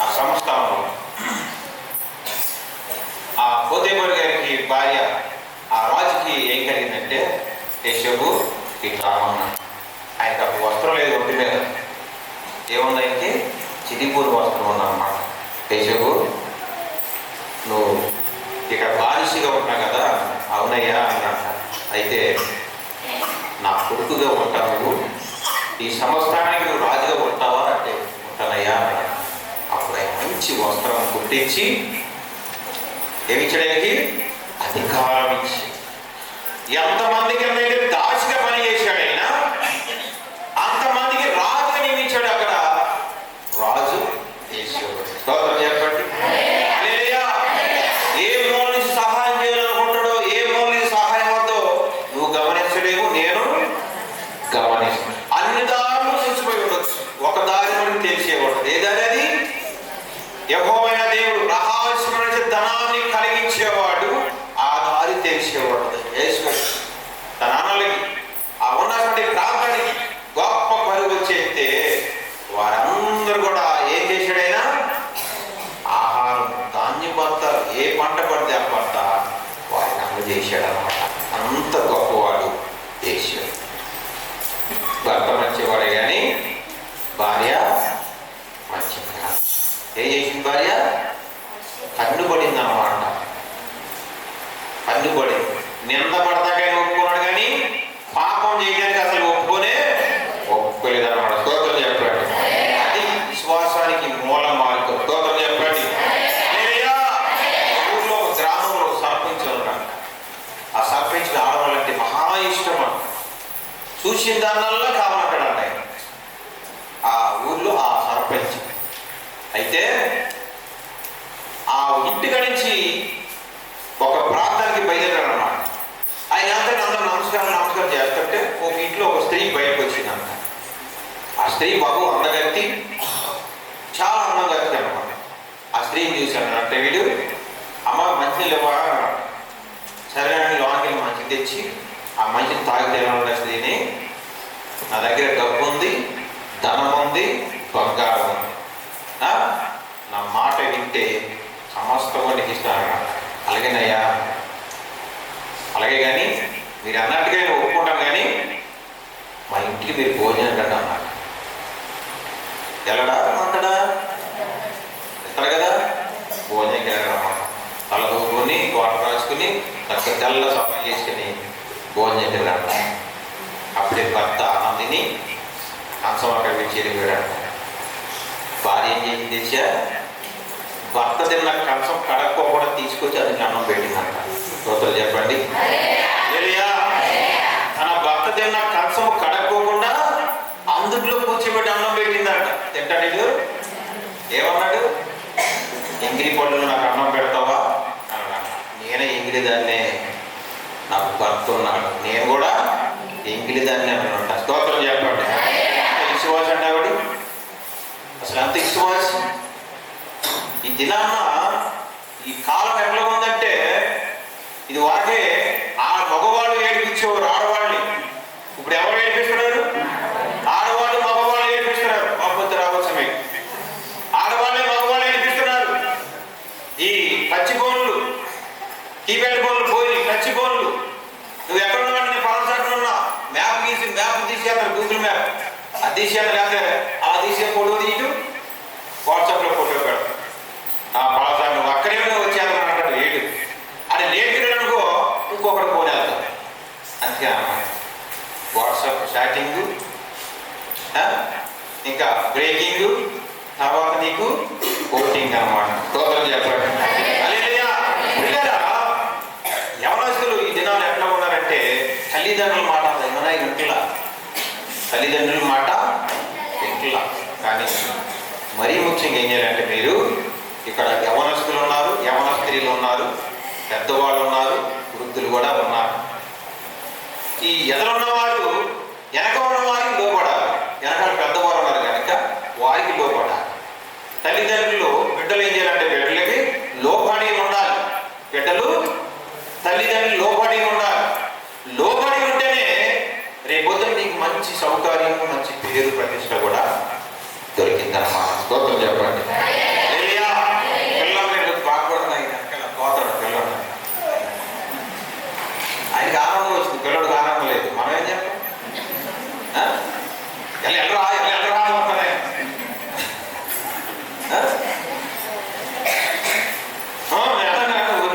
ఆ సంస్థానంలో ఆ పోతేపర్ గారికి భార్య ఆ రాజుకి ఏం కలిగిందంటే, యేషోబు ఇట్లా ఉన్నాడు. ఆయనకు అప్పుడు వస్త్రం లేదు ఒంటి మీద. ఏముంది ఆయనకి? చిరిగిపోని వస్త్రం ఉందన్నమాట. యేషోబు, నువ్వు ఇక్కడ బానిసగా ఉన్నా కదా. అవునయ్యా అన్నాడు. అయితే నా కొడుకుగా ఉంటావు, ఈ సంవత్సరానికి నువ్వు రాజుగా ఉంటావా అంటే ఉంటానయ్యా అన్నాడు. అప్పుడు ఆయన మంచి వస్త్రం కుట్టించి ఏమిచ్చడానికి అధికారం ఇచ్చి, ఎంతమందికి దాచిగా పని చేశాడు ఆయన, అంతమందికి రాజుగా నియమించాడు. అక్కడ రాజు యేషోబు. స్తోత్రం చెప్పండి. ఏ మూల నుంచి సహాయం చేయాలనుకుంటాడో, ఏ మూల నుంచి సహాయం వద్దో నువ్వు గమనించలేవు, నేను గమనిస్తాను. అన్ని దారులు తెలిసిపోయి ఉండొచ్చు, ఒక దారి మనకి తెలిసే ఉంటుంది. ఏ దారి అది? యెహోవా దేవుడు రహస్యమైన ధనాన్ని కలిగించేవాడు, ఆ దారి తెలిసేవాడు. తన అన్నలకి ఆ ఉన్నటువంటి ప్రాంతానికి గొప్ప పరుగు వచ్చేస్తే వారందరూ కూడా ఏం చేశాడైనా ఆహారం, ధాన్యం భర్త, ఏ పంట పడితే ఆ పంట వారికి అందజేశాడు అనమాట. అంత గొప్పవాడు యేషోబు. భర్త మంచివాడే కానీ భార్య మంచిది కాదు. ఏం చేసింది భార్య? కన్నుబడింది అన్నమాట. కన్నుబడింది. నింద పడతాకైనా ఒప్పుకున్నాడు కానీ పాపం చేయడానికి అసలు ఒప్పుకోలేదు అన్నమాట. స్తోత్రం చెప్పండి. అది విశ్వాసానికి మూల మార్గం. స్తోత్రం చెప్పండి. ఊళ్ళో ఒక గ్రామంలో సర్పంచ్ ఉన్నాడు. ఆ సర్పంచ్కి ఆడవాళ్ళంటే మహా ఇష్టం అంట. చూసిన దానివల్ల కావాలంటాడు అంట ఆయన. ఆ ఊర్లో ఆ సర్పంచ్ అయితే ఆ ఇంటికి నుంచి ఒక ప్రాంతానికి బయలుదేరాడు అన్నమాట. ఆయన అందరూ నమస్కారం చేస్తుంటే ఒక ఇంట్లో ఒక స్త్రీ బయటకు వచ్చిందంట. ఆ స్త్రీ బాబు అందగత్తి, చాలా అందంగా వచ్చింది అన్నమాట. ఆ స్త్రీని చూశాడు అంటే వీడు, అమ్మ మంచినీళ్ళు ఇవ్వా అన్నాడు. సరే అని లోనికి మంచి తెచ్చి ఆ మంచిని తాగితే ఉన్న స్త్రీని, నా దగ్గర డబ్బు ఉంది, ధనం ఉంది, బంగారం ఉంది, నా మాట వింటే సమస్తం నీకు ఇస్తాను. అలాగేనయ్యా, అలాగే కానీ మీరు అన్నట్టుగా నేను ఒప్పుకుంటాను, కానీ మా ఇంటికి మీరు భోజనం రండి అన్నాడు. వెళ్ళడా అంటాడా? ఎత్తాడు కదా. భోజనం వెళ్ళడమాట. తల దూకుని, కోట రాసుకుని, చక్కగా తెల్ల సఫాయి చేసుకుని భోజనం వెళ్ళాడు. అప్పుడే భర్త ఆనందిని కంచం అక్కడ పెట్టి వెళ్ళిపోయాడు. భార్య ఏం చేసి తెచ్చా, భర్త తిన్న కంచం కడక్కోకుండా తీసుకొచ్చి అది అన్నం పెట్టిందంట. స్తోత్రం చెప్పండి. తన భర్త తిన్న కంచం కడక్కోకుండా అందులో కూర్చోబెట్టి అన్నం పెట్టిందంట. తింటాడు. ఏమన్నాడు? ఎంగిలి పళ్ళు నాకు అన్నం పెడతావా అన్నాడు. నేనే ఎంగిలి దాన్నే, నాకు భర్త ఉన్నాడు, నేను కూడా ఎంగిలి దాన్ని అన్నమాట. స్తోత్రం చెప్పండి. విశ్వాసం అంటే ఆవిడ అసలు అంత విశ్వాసం. ఈ దినాన్న ఈ కాలం ఎట్లా ఉందంటే, ఇది వాకే ఆ మగవాళ్ళు ఏడిపించేవారు ఆడవాళ్ళని. ఇప్పుడు ఎవరు ఏడిపిస్తున్నారు? ఆడవాళ్ళు మగవాళ్ళు ఏడిపిస్తున్నారు. మాకు రావచ్చు మీకు. ఆడవాళ్ళే మగవాళ్ళు ఏడిపిస్తున్నారు. ఈ పచ్చి బోన్లు, కీప్యాడ్ బోన్లు పోయి పచ్చి బోన్లు, నువ్వు ఎక్కడ ఉన్నావు? నేను పలానా ఉన్నా, మ్యాప్ తీసేస్తారు, గూగుల్ మ్యాప్ అది తీసేయాలి. లేకపోతే అలా తీసే ఫోటో తీయటం, వాట్సాప్లో ఫోటో పెడతాం. పలానా నువ్వు అక్కడే వచ్చేయాలని అంటాడు. ఏడు అది లేట్ అనుకో, ఇంకొకటి ఫోన్ వెళ్తాం. అంతే అన్నమాట. వాట్సాప్ చాటింగ్, ఇంకా బ్రేకింగ్, తర్వాత నీకు కోటింగ్ అన్నమాట. స్తోత్రం చెప్పండి. యవనస్తులు ఈ దినాలు ఎట్లా ఉన్నారంటే, తల్లిదండ్రుల మాట ఏమైనా ఇంట్లా, తల్లిదండ్రుల మాట ఇంట్లా. కానీ మరీ ముఖ్యంగా ఏం చేయాలంటే, మీరు ఇక్కడ యవనస్తులు ఉన్నారు, యవన స్త్రీలు ఉన్నారు, పెద్దవాళ్ళు ఉన్నారు, వృద్ధులు కూడా ఉన్నారు. ఈ ఎదురున్నవారు వెనక ఉన్న వారికి లోపడాలి. వెనకాల పెద్దవారు ఉన్నారు కనుక వారికి లోపడాలి. తల్లిదండ్రులు బిడ్డలు ఏం చేయాలంటే, బిడ్డలకి లోపడి ఉండాలి. బిడ్డలు తల్లిదండ్రులు లోపడి ఉండాలి. సౌకర్యం, మంచి పేరు ప్రతిష్ట కూడా దొరికిందన్నమాట. స్తోత్రం చెప్పండి. పిల్లలు బాగుపడుతున్నాయి, పోతాడు పిల్లడు. ఆయనకి ఆనందం వచ్చింది, పిల్లడికి ఆనందం లేదు. మనం ఏం చెప్పాం? ఎల్లరా అనుకుంటానే.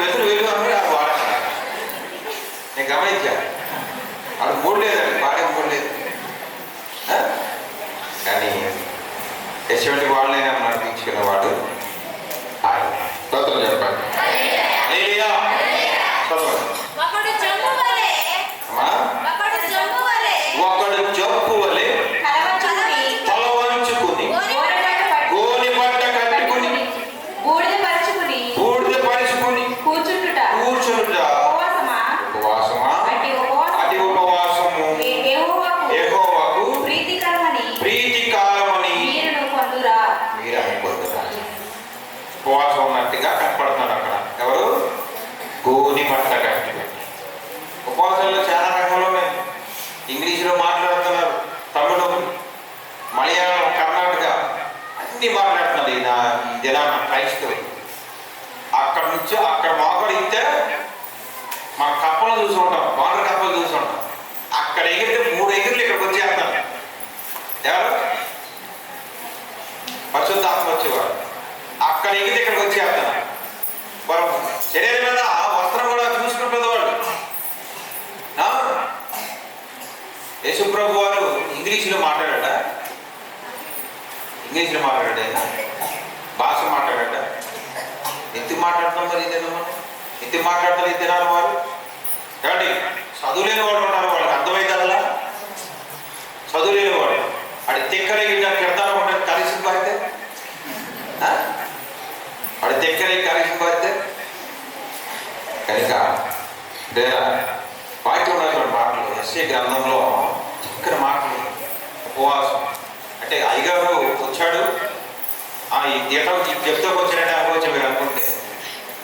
వెతులు వెలుగు అని వాడతాను. నేను గమనించాను, వాడు మూడు లేదండి, వాడే మూడు లేదు. కానీ ఎటువంటి వాళ్ళైనా నడిపించుకునేవాడు ఆయన. స్తోత్రం చెప్పండి. ఒకడు జబ్బు వలె తల వంచుకుని గోని బట్ట కట్టుకుని బూడిద పరుచుకుని కూర్చుంటుట ఉపవాసమా? అతి ఉపవాసము యెహోవాకు ప్రీతికరమని మీరు పొందురా. ఉపవాసం ఉన్నట్టుగా కనపడుతున్నాడు అక్కడ. ఎవరు? గోని బట్ట కట్టుకుని. ఉపవాసాల్లో చాలా రకాలు ఉన్నాయి. ఇంగ్లీష్లో మాట్లాడుతున్నారు, తమిళం, మలయాళం, కర్ణాటక అన్ని మాట్లాడుతున్నారు. ఈ దినాన క్రైస్తవులు అక్కడ నుంచి అక్కడ మాకడ ఇస్తే మన కప్పలు చూసి ఉంటాం, వాటర్ కప్పలు చూసి ఉంటాం. అక్కడ ఎగిరితే 3 ఎగిర్లు ఇక్కడికి వచ్చేస్తాను. ఎవరు? పరిశుద్ధాత్మ వచ్చేవారు. అక్కడ ఎగిరితే ఇక్కడికి వచ్చేస్తాను. వారు శరీరం మీద వస్త్రం కూడా చూసుకున్న పెద్దవాళ్ళు. యేసుప్రభు వారు ఇంగ్లీష్లో మాట్లాడా? ఇంగ్లీష్లో మాట్లాడా? భాష మాట్లాడా? ఎందుకు మాట్లాడుతున్నారు మరి ఇదేనా? మనం ఎందుకు మాట్లాడతారు ఇద్దరు వారు? ఏమండి, చదువులేని వాడు ఉన్నారు, వాళ్ళకి అర్థమైందా? చదువులేని వాడు వాడి తిక్కరకి కిడతాను ఉంటాడు, కలిసి పారితే వాడి తిక్కరకి కలిసి పారితే. కనుక వాక్యం ఉన్నటువంటి మాటలు, ఎస్ఏ గ్రంథంలో ఇక్కడ మాటలు. ఉపవాసం అంటే అయ్యగారు వచ్చాడు, ఈ చెప్తూ వచ్చాడంటే అనుకోవచ్చు మీరు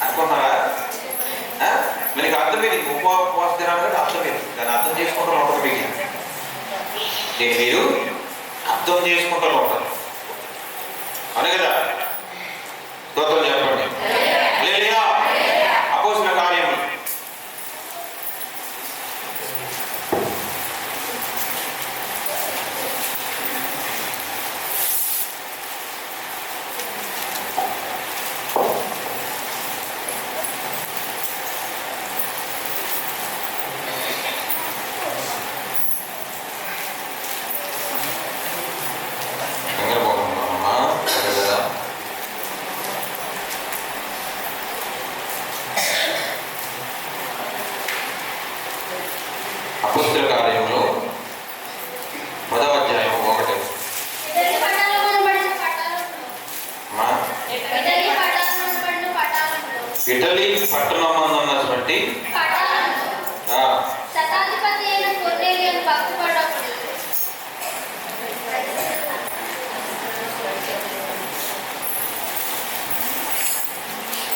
అనుకుంటున్నారా? మీకు అర్థమేది ఉపవాస దినాలు అర్థమేది, దాన్ని అర్థం చేసుకుంటూ ఉంటుంది. మీకు దీన్ని మీరు అర్థం చేసుకుంటూ ఉంటారు అని కదా. స్తోత్రం చెప్పండి. అపోస్తలుల కార్యములు అపోస్తలుల కార్యములు 10వ అధ్యాయం 1. ఇటలీ పట్టణమందున్నటువంటి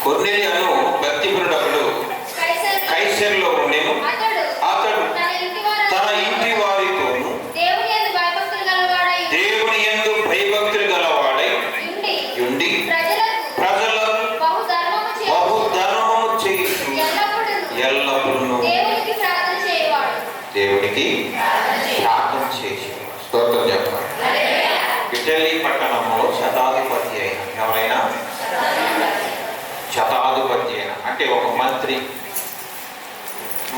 కొర్నేలియను భక్తిపరుడొకడు కైసరులో ఉండెను. అతడు తన ఇంటి వారితోను దేవుని యందు భయభక్తులు గలవాడై ఉండి ప్రజలకు బహుధర్మము చేయుచు ఎల్లప్పుడూ దేవునికి ప్రార్థన చేసేవాడు. స్తోత్రం చెప్పాలి. ఇటలీ పట్టణంలో శతాధిపతి అయిన, ఎవరైనా శతాధిపతి అయిన అంటే ఒక మంత్రి,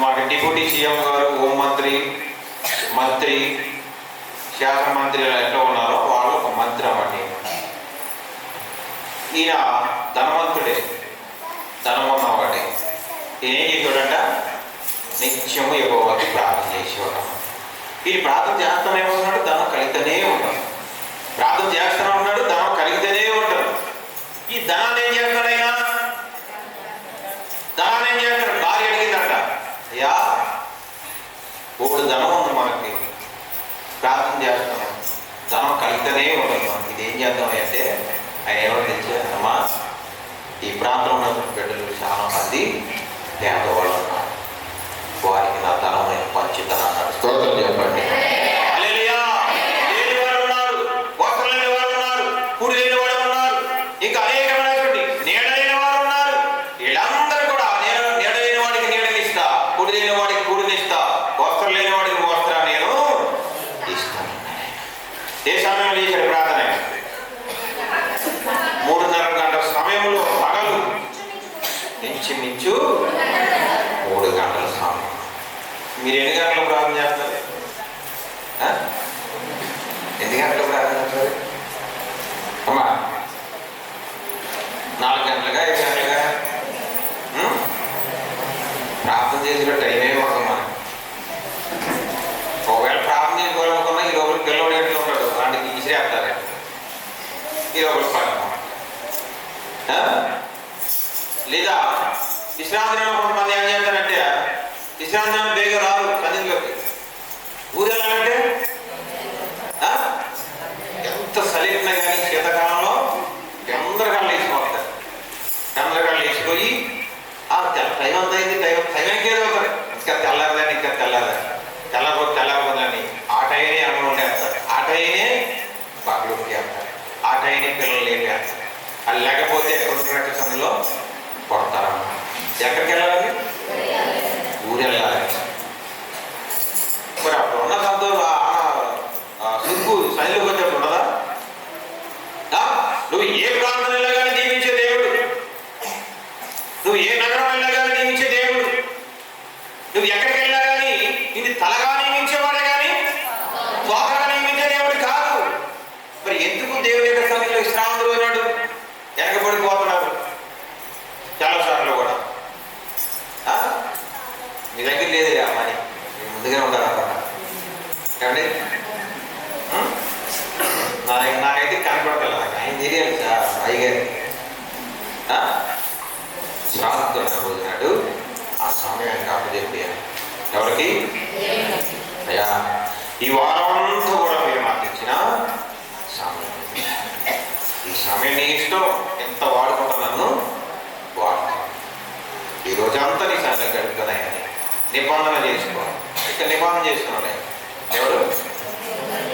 మాకు డిప్యూటీ సీఎం గారు, హోంమంత్రి, మంత్రి, శాసన మంత్రి ఎట్లా ఉన్నారో వాళ్ళు ఒక మంత్రి అవ్వండి. ఈయన ధనవంతుడే, ధనం ఉన్నవాడే. ఈయన ఏం చేసేవాడంట? నిత్యము యెహోవాకి ప్రార్థన చేసేవాడు. ఈ ప్రార్థన చేస్తూనే ఉన్నాడు, ధనం కలిగితేనే ఉంటాడు. ప్రార్థన చేస్తూనే ఉన్నాడు, ధనం కలిగితేనే ఉంటాడు. ఈ ధనాన్ని ఏం చేస్తాడైనా? ధనాన్ని ఏం చేస్తాడు? భార్య అడిగిందంట, అయ్యా ఓడు ధనం ఉంది మనకి, ప్రార్థన చేస్తున్నాం, ధనం కలిగితేనే ఉండదు మనకి, ఇది ఏం చేద్దాం అంటే ఆయన ఏమో తెచ్చారమ్మా, ఈ ప్రాంతంలో ఉన్న బిడ్డలు చాలా మంది పేదవాళ్ళు ఉన్నారు, వారికి నా ధనం నేను పంచుతాను అన్నాడు. స్తోత్రం చెప్పండి. హల్లెలూయా. ఇంచుమించు 3 గంటల సమయం. మీరు ఎన్ని గంటలు ప్రార్థన చేస్తారు? ఎన్ని గంటలు ప్రార్థన చేస్తారు అమ్మా? 4 గంటలుగా 5 గంటలుగా? ప్రార్థన చేసిన టైమే ఉండదు మనకి. ఒకవేళ ప్రార్థన చేసుకోవాలనుకున్నా ఈ లోపల పిల్లలు ఎట్లు ఉంటాడు, వాడికి విసిరేస్తారు. ఈ లోపల పడతాం లేదా విశ్రాంతి దినం కొంతమంది ఏం చేస్తారంటే విశ్రాంతి దినం బేగ రాదు సన్నిధిలోకి. ఊరెళ్ళాలంటే ఎంత సలిపినా కానీ శీతకాలంలో చంద్రకాలు లేచిపోతారు. చంద్రకాలు లేచిపోయి టైం అంత అయింది, టైంకే అవుతారు. ఇంకా తెల్లారదని తెల్లబోదని ఆ టైనే అన్నం ఉండేస్తారు, ఆ టైనే బాగా ఉండేస్తారు, ఆ టైనే పిల్లలు లేపేస్తారు. అది లేకపోతే ఎక్కడ సమయంలో కొడతారమ్మ. ఎక్కడికి వెళ్ళాలి? ఊరు వెళ్ళాలి. మరి అప్పుడు ఉన్న సంతోషం సుక్కు శైలికి వచ్చేప్పుడు ఉన్నదా? నువ్వు ఏ ప్రాంతం వెళ్ళగానే జీవించే దేవుడు, నువ్వు ఏ నగరం వెళ్ళగానే జీవించే దేవుడు, నువ్వు ఎక్కడికి వెళ్ళా కానీ ఇది తలగా నియమించేవాడే కానీ తోకగా నియమించే దేవుడు కాదు. మరి ఎందుకు దేవుని యొక్క సన్నిధిలో విశ్రాంతిలో ఉన్నాడు? వెనకబడిపోతున్నారు చాలాసార్లు కూడా. మీ దగ్గర లేదు మనీ, ముందుగానే ఉంటారు అన్నమాట. ఏమండి నాకైతే కనపడతలే, ఆయన తెలియాలి సార్ అయ్యగారి శ్రాంతితో రోజు నాడు ఆ సమయాన్ని అప్పచెప్పాను. ఎవరికి? అయ్యా ఈ వారం అంతా కూడా మీరు మాకు ఇచ్చిన సమయం, ఈ సమయం నీ ఇష్టం, ఎంత వాడుకుంటా నన్ను వాడుతాను. ఈ రోజంతా నీ సమయం గడుపుతున్నాయని నిబంధన చేసుకోవాలి. ఇక్కడ నిబంధన చేసుకున్నాడు ఎవరు?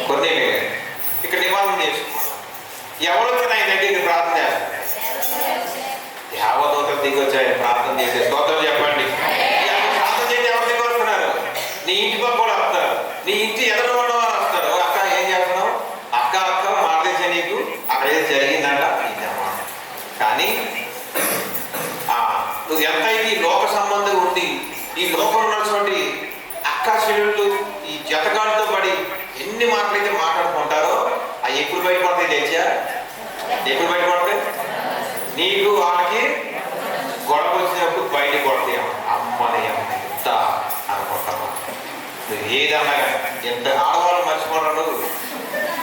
కొన్ని ఇక్కడ నిబంధన చేసుకున్నాను. ఎవరు వచ్చి నా దగ్గరికి ప్రార్థన చేస్తారు? దేవదూతలు దిగి వచ్చాయి ప్రార్థన చేసే స్తోత్రం చెప్పండి. ప్రార్థన చేసి ఎవరు దిగి వస్తున్నారు? నీ ఇంటి పక్క కూడా వస్తారు, నీ ఇంటి ఎదురు ఉన్న వారు వస్తారు. అక్క ఏం చేస్తున్నావు? అక్క మాట్లాడే నీకు అక్కడ ఏదో జరిగిందంట ఇదమ్మా. కానీ నువ్వు ఎంతైతే ఈ లోక సంబంధం ఉండి ఈ లోకంలో ఉన్నటువంటి అక్క చెల్లెళ్ళు ఈ జతగాలతో పడి ఎన్ని మాటలైతే మాట్లాడుకుంటారో అవి ఎప్పుడు బయటపడతాయి తెచ్చా? ఎప్పుడు బయటపడతాయి? నీకు వాళ్ళకి గొడవ వచ్చినప్పుడు బయటకు కొడతాయేమో. అమ్మని ఎంత అనుకుంటామా? నువ్వు ఏదన్నా కానీ ఎంత ఆడవాళ్ళు మర్చిపోవడం, నువ్వు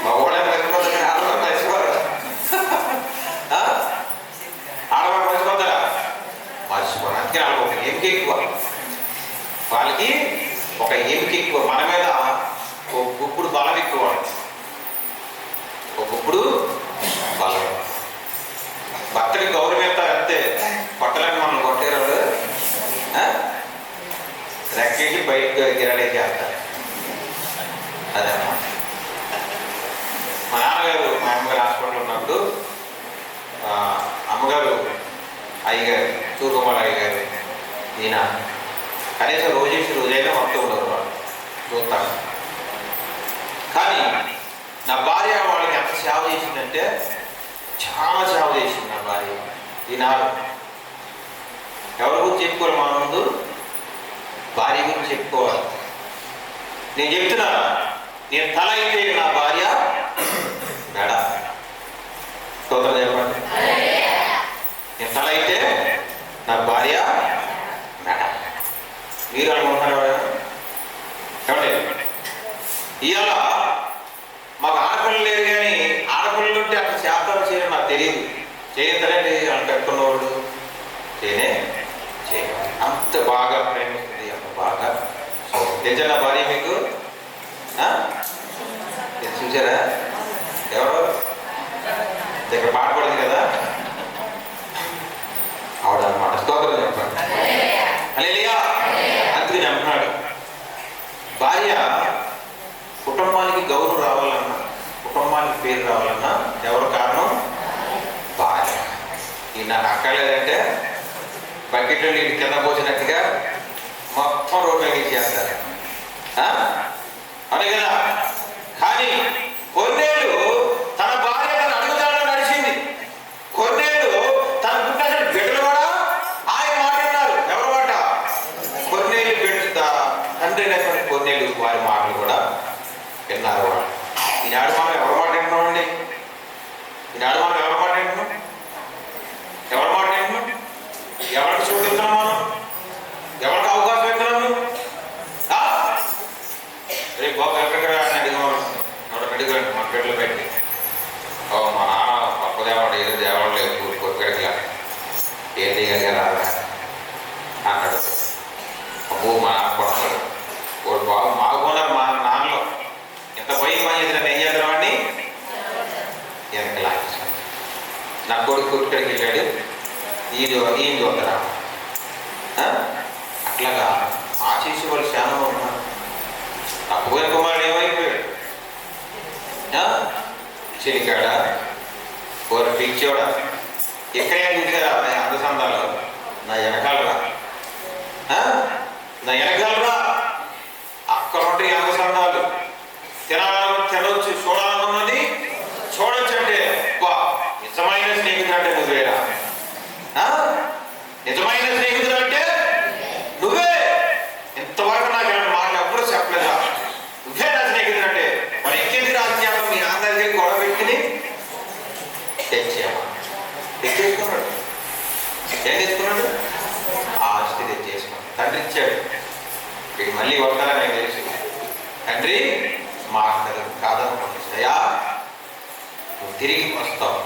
మగవాళ్ళే మర్చిపోతారు కానీ ఆడవాళ్ళు మర్చిపోరు. ఆడవాళ్ళు మర్చిపోతారా? మర్చిపోరు. అందుకే వాళ్ళకి ఒక ఎముక ఎక్కువ, వాళ్ళకి ఒక ఎముక ఎక్కువ. మన మీద ఒక గుప్పుడు బలం ఎక్కువ, ఒక గుప్పుడు బలం. భర్తకి గౌరవం ఎంత అంతే, కొట్టలేని మనం కొట్టేవాళ్ళు రెక్కేసి బయటకు గిరాడే చేస్తారు. అదన్నమాట. మా నాన్నగారు మా అమ్మగారు హాస్పిటల్ ఉన్నప్పుడు అమ్మగారు అయ్యగారు సూర్యకుమార్ అయ్యగారు ఈయన కనీసం రోజైనా వస్తూ ఉండరు, వాళ్ళు చూస్తాను. కానీ నా భార్య వాళ్ళకి ఎంత సేవ చేసిందంటే చాలా సేవ చేసింది నా భార్య. ఈనాడు ఎవరి గురించి చెప్పుకోవాలి? మన ముందు భార్య గురించి చెప్పుకోవాలి. నేను చెప్తున్నా, నేను తల అయితే నా భార్య మెడ. స్తోత్రం చెప్పండి. నేను తల అయితే నా భార్య మెడ. మీరు అనుకుంటున్నారు ఏమండి? ఇవాళ మాకు ఆడపిల్లలు లేరు కానీ ఆడపిల్లలు ఉంటే అక్కడ శాతాలు చేయడం నాకు తెలియదు. చేయతారండి అని కట్టుకున్నవాడు చేయనే చేయాలి. అంత బాగా ప్రేమిస్తుంది, అంత బాగా తెలుసా నా భార్య మీకు? చూసారా? ఎవరు ఇక్కడ పాట పడింది కదా ఆవిడ అన్నమాట. స్తోత్రం చెప్పండి. హల్లెలూయా. అందుకని అంటున్నాడు, భార్య కుటుంబానికి గౌరవం రావాలన్నా, కుటుంబానికి పేరు రావాలన్నా ఎవరు కారణం? భార్య. ఈ నాకు అక్కర్లేదంటే బకెట్లో నీళ్ళు కింద పోసినట్టుగా మొత్తం రోడ్డు మీద చేస్తారు, అదే కదా. కానీ కొన్నేళ్ళు తన భార్య తన అడుగుదాడలో నడిచింది, కొన్నేళ్ళు తన పుట్టిన బిడ్డలు కూడా ఆయన మాట రాదా అన్నాడు. అబ్బో మా కొడతాడు వాడు బాబు మాకున్నారు మా నాన్నలో ఎంత పోయి పని చేసి నన్ను ఏం చేద్దాం వాడిని వెనక లాగేసాడు. నా కొడుకు కొట్టుకడికి వెళ్ళాడు, ఈయన చూద్దరా. అట్లాగా ఆశీస్సు వాళ్ళు చాలా ఉన్నారు. తప్పుపోయిన కుమారుడు ఏమైపోయాడు? చెలికాడ వారు పిచ్చోడా ఎక్కడే చూసారా అందసందాలు నా వెనకాలరా, నా వెనకాలరా అక్కడ ఉంటే అందసందాలు తినవచ్చు, చూడాలనున్నది చూడొచ్చు. అంటే నిజమైన స్నేహితుడు అంటే నువ్వేరా, నిజమైన స్నేహితుడు అంటే నువ్వే. ఇంతవరకు నాకు ఏమైనా మాటలు ఎప్పుడు చెప్పలేదా? నువ్వే నా స్నేహితుడు అంటే మరి ఇంకేంటి రాజ్యాంగం మీ నాన్న దగ్గరికి గొడవ పెట్టుకుని తెచ్చేసుకున్నాడు. ఏం తెచ్చుకున్నాడు? ఆస్తి తెచ్చేసుకున్నాడు. తండ్రి ఇచ్చాడు. వీడు మళ్ళీ వస్తారా నాకు తెలుసు. తండ్రి మా కాదనుకుంటున్నాయా, నువ్వు తిరిగి వస్తావు,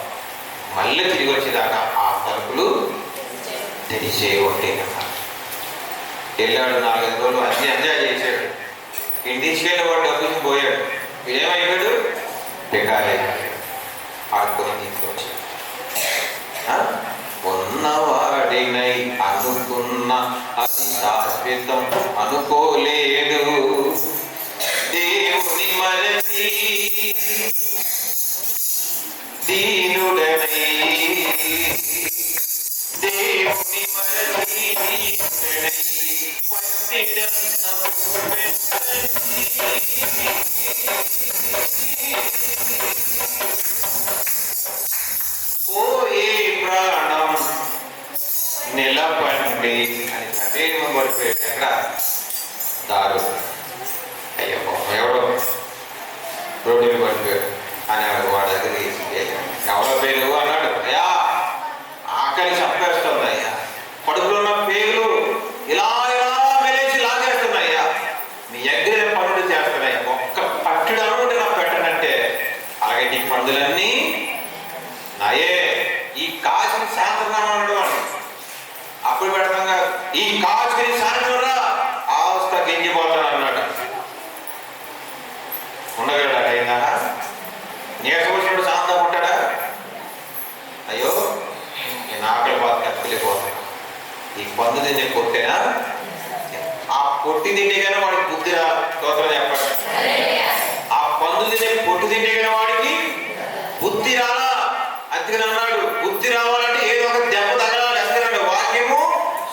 మళ్ళీ తిరిగి వచ్చేదాకా ఆ తలుపులు తెరిచే ఉంటే కదా. వెళ్ళాడు, 4-5 రోజులు అన్ని ఎంజాయ్ చేశాడు. వీడిని తీసుకెళ్ళి వాడు డబ్బులు పోయాడు. వీడేమైపోయాడు? బెకారైపోయాడు. ఆడుకొని తీసుకొచ్చాడు. ఉన్నవాడినై అనుకున్న అది శాశ్వతం అనుకోలేడు. దేవుని మరచి దీనుడనై, దేవుని మరచి పోయే ప్రాణం నిలబండి అని సదేమ పడిపోయాడు. ఎక్కడ? దారు. అయ్యో ఎవడో రోడ్డు మీద పడిపోయాడు అనేవాడు. వాడు దగ్గర ఎవరో పేరు అన్నాడు. అయ్యా ఆకలి చంపేస్తుంది అయ్యా, కడుపులో ఉన్న పేగులు ఇలా ఇలా మెలేసి లాగేస్తున్నాయ్యా, మీ ఎగ్గిన పనులు చేస్తున్నాయి, ఒక్క పట్టుడు అనుకుంటే నాకు పెట్టనంటే అలాగే నీ పనులన్నీ నాయే. ఈ కాచిన సాయంత్రం అన్నాడు వాడు. అప్పుడు పెడతాం కాదు, ఈ కాచుకుని సాయంత్రం రా ఆవస్థ గింజిపోతాను అన్నాడు. ఉండగలడా? అయినా నీరసపోసినప్పుడు శాంతం ఉంటాడా? అయ్యో నేను ఆకలి బాధ కట్టుకెళ్ళిపోతాను. ఈ పందు తింటే కొట్టేనా? ఆ పొట్టి తింటే కానీ వాడికి బుద్ధి స్తోత్రం చెప్పండి. ఆ పందు తినే పొట్టు తింటే కానీ వాడికి బుద్ధి రాలా. అందుకని అన్నాడు, బుద్ధి రావాలంటే ఏదో ఒక దెబ్బ తగలాలి. అందుకనండి వాక్యము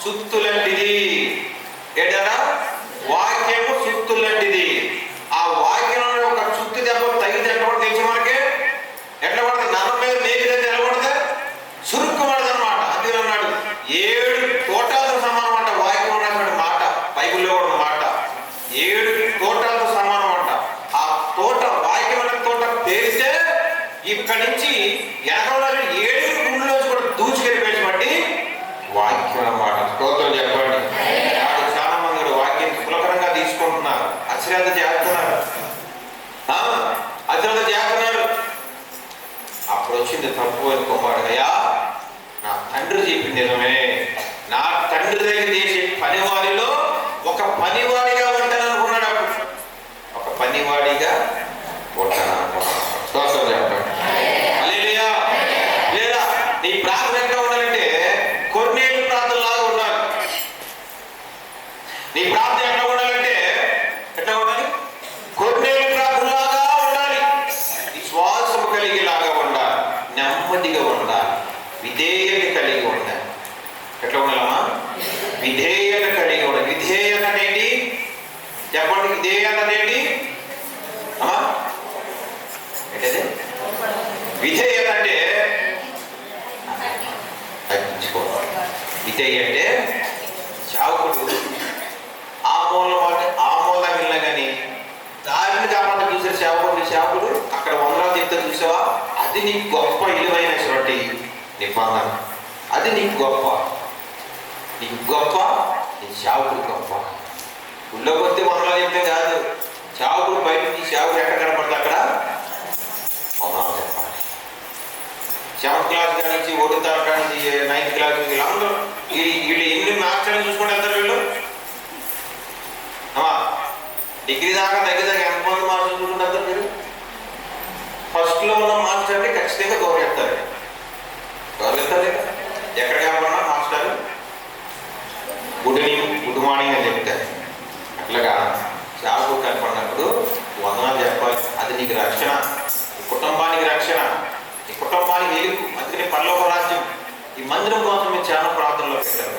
సుత్తులంటిది. ఏంటన్నా? వాక్యము సుత్తులంటిది. ఆ వాక్యంలో ఒక సుత్తు దెబ్బ తగిలితే ఎట్లా కూడా తెలిసి మనకి ఎట్లా పడుతుంది? నన్ను మీద మేగితే ఎలా పడుతుంది? సురుక్కు పడదు అనమాట. అందుకని అన్నాడు 7 తోటాలతో సమానం అంట. వాక్యం ఉన్నటువంటి మాట బైబిల్లో కూడా మాట 7 తోటాలతో సమానం అంట. ఆ తోట వాక్యం అనే తోట పేరిస్తే ఇక్కడి నుంచి 7 గుండెలోంచి కూడా దూచుకెళ్ళిపోయేటువంటి వాక్యం అన్నమాట. స్తోత్రం చెప్పండి. చాలా మంది వాక్యం సులభంగా తీసుకుంటున్నారు, అశ్రద్ధ చేస్తున్నారు, అశ్రద్ధ చేస్తున్నారు. అప్పుడు వచ్చింది తప్పు అని కుమారుడు. అయ్యా నా తండ్రి చెప్పింది నిజమే, నా తండ్రి దగ్గర చేసే పనివాడిలో ఒక పనివాడిగా ఉంటాను అనుకున్నాడు. అప్పుడు ఒక పనివాడిగా ఉంటాను అనుకున్నాడు. స్తోత్రం చెప్పండి. హల్లెలూయా. లేదా నీ ప్రార్థన ఎట్లా ఉండాలంటే కొర్నేలు ప్రార్థనలాగా ఉండాలి. నీ ప్రార్థన ఎట్లా ఉండాలంటే ఎట్లా ఉండాలి? కొర్నేలు ప్రార్థనలాగా ఉండాలి. విశ్వాసం కలిగేలాగా ఉండాలి, నెమ్మదిగా ఉండాలి, విధేయత కలిగి ఉండాలి. ఎట్లా ఉండాలమ్మా? విధేయత కలిగి ఉండాలి. విధేయత అనేది చెప్పండి. విధేయత అనేది అమ్మా ఏంటది? విధేయత అంటే తగ్గించుకోవాలి. విధేయ అంటే చావుకుడు ఆమోదం వెళ్ళినా కానీ దారిని కాపాడు చూసారు సేవకుడు అక్కడ వందలాది చెప్తే చూసావా? అది నీకు గొప్ప విలువైనటువంటి నిబంధన. అది నీకు గొప్ప, నీకు గొప్ప, నీ సేవకుడు గొప్ప. ఊళ్ళో కొద్ది వందలాది చెప్తే కాదు, సేవకుడు బయట నీ సేవకుడు ఎక్కడ కనపడితే అక్కడ వందనాలు చెప్పాలి. 7th క్లాస్ కానించి 1వ తరగతి కానించి 9th క్లాస్ వీళ్ళందరూ వీళ్ళు ఎన్ని మాస్టర్లు చూసుకుంటే వెళ్తారు వీళ్ళు. డిగ్రీ దాకా దగ్గర ఎంతమంది మాస్టర్లు చూసుకుంటే వెళ్తారు మీరు? ఫస్ట్లో ఉన్న మాస్టర్ని ఖచ్చితంగా గౌరవిస్తారు. గౌరవిస్తారు ఎక్కడ కాకుండా మాస్టర్ గుడ్ మార్నింగ్ అని చెప్తారు. అట్లాగా చాకు కనపడినప్పుడు వందనాలు చెప్పాలి. అది నీకు రక్షణ, కుటుంబానికి రక్షణ, ఈ కుటుంబానికి వెలుగు. అందుకని పరలోక రాజ్యం. ఈ మందిరం కోసం మీరు చాలా ప్రార్థనలో పెట్టారు.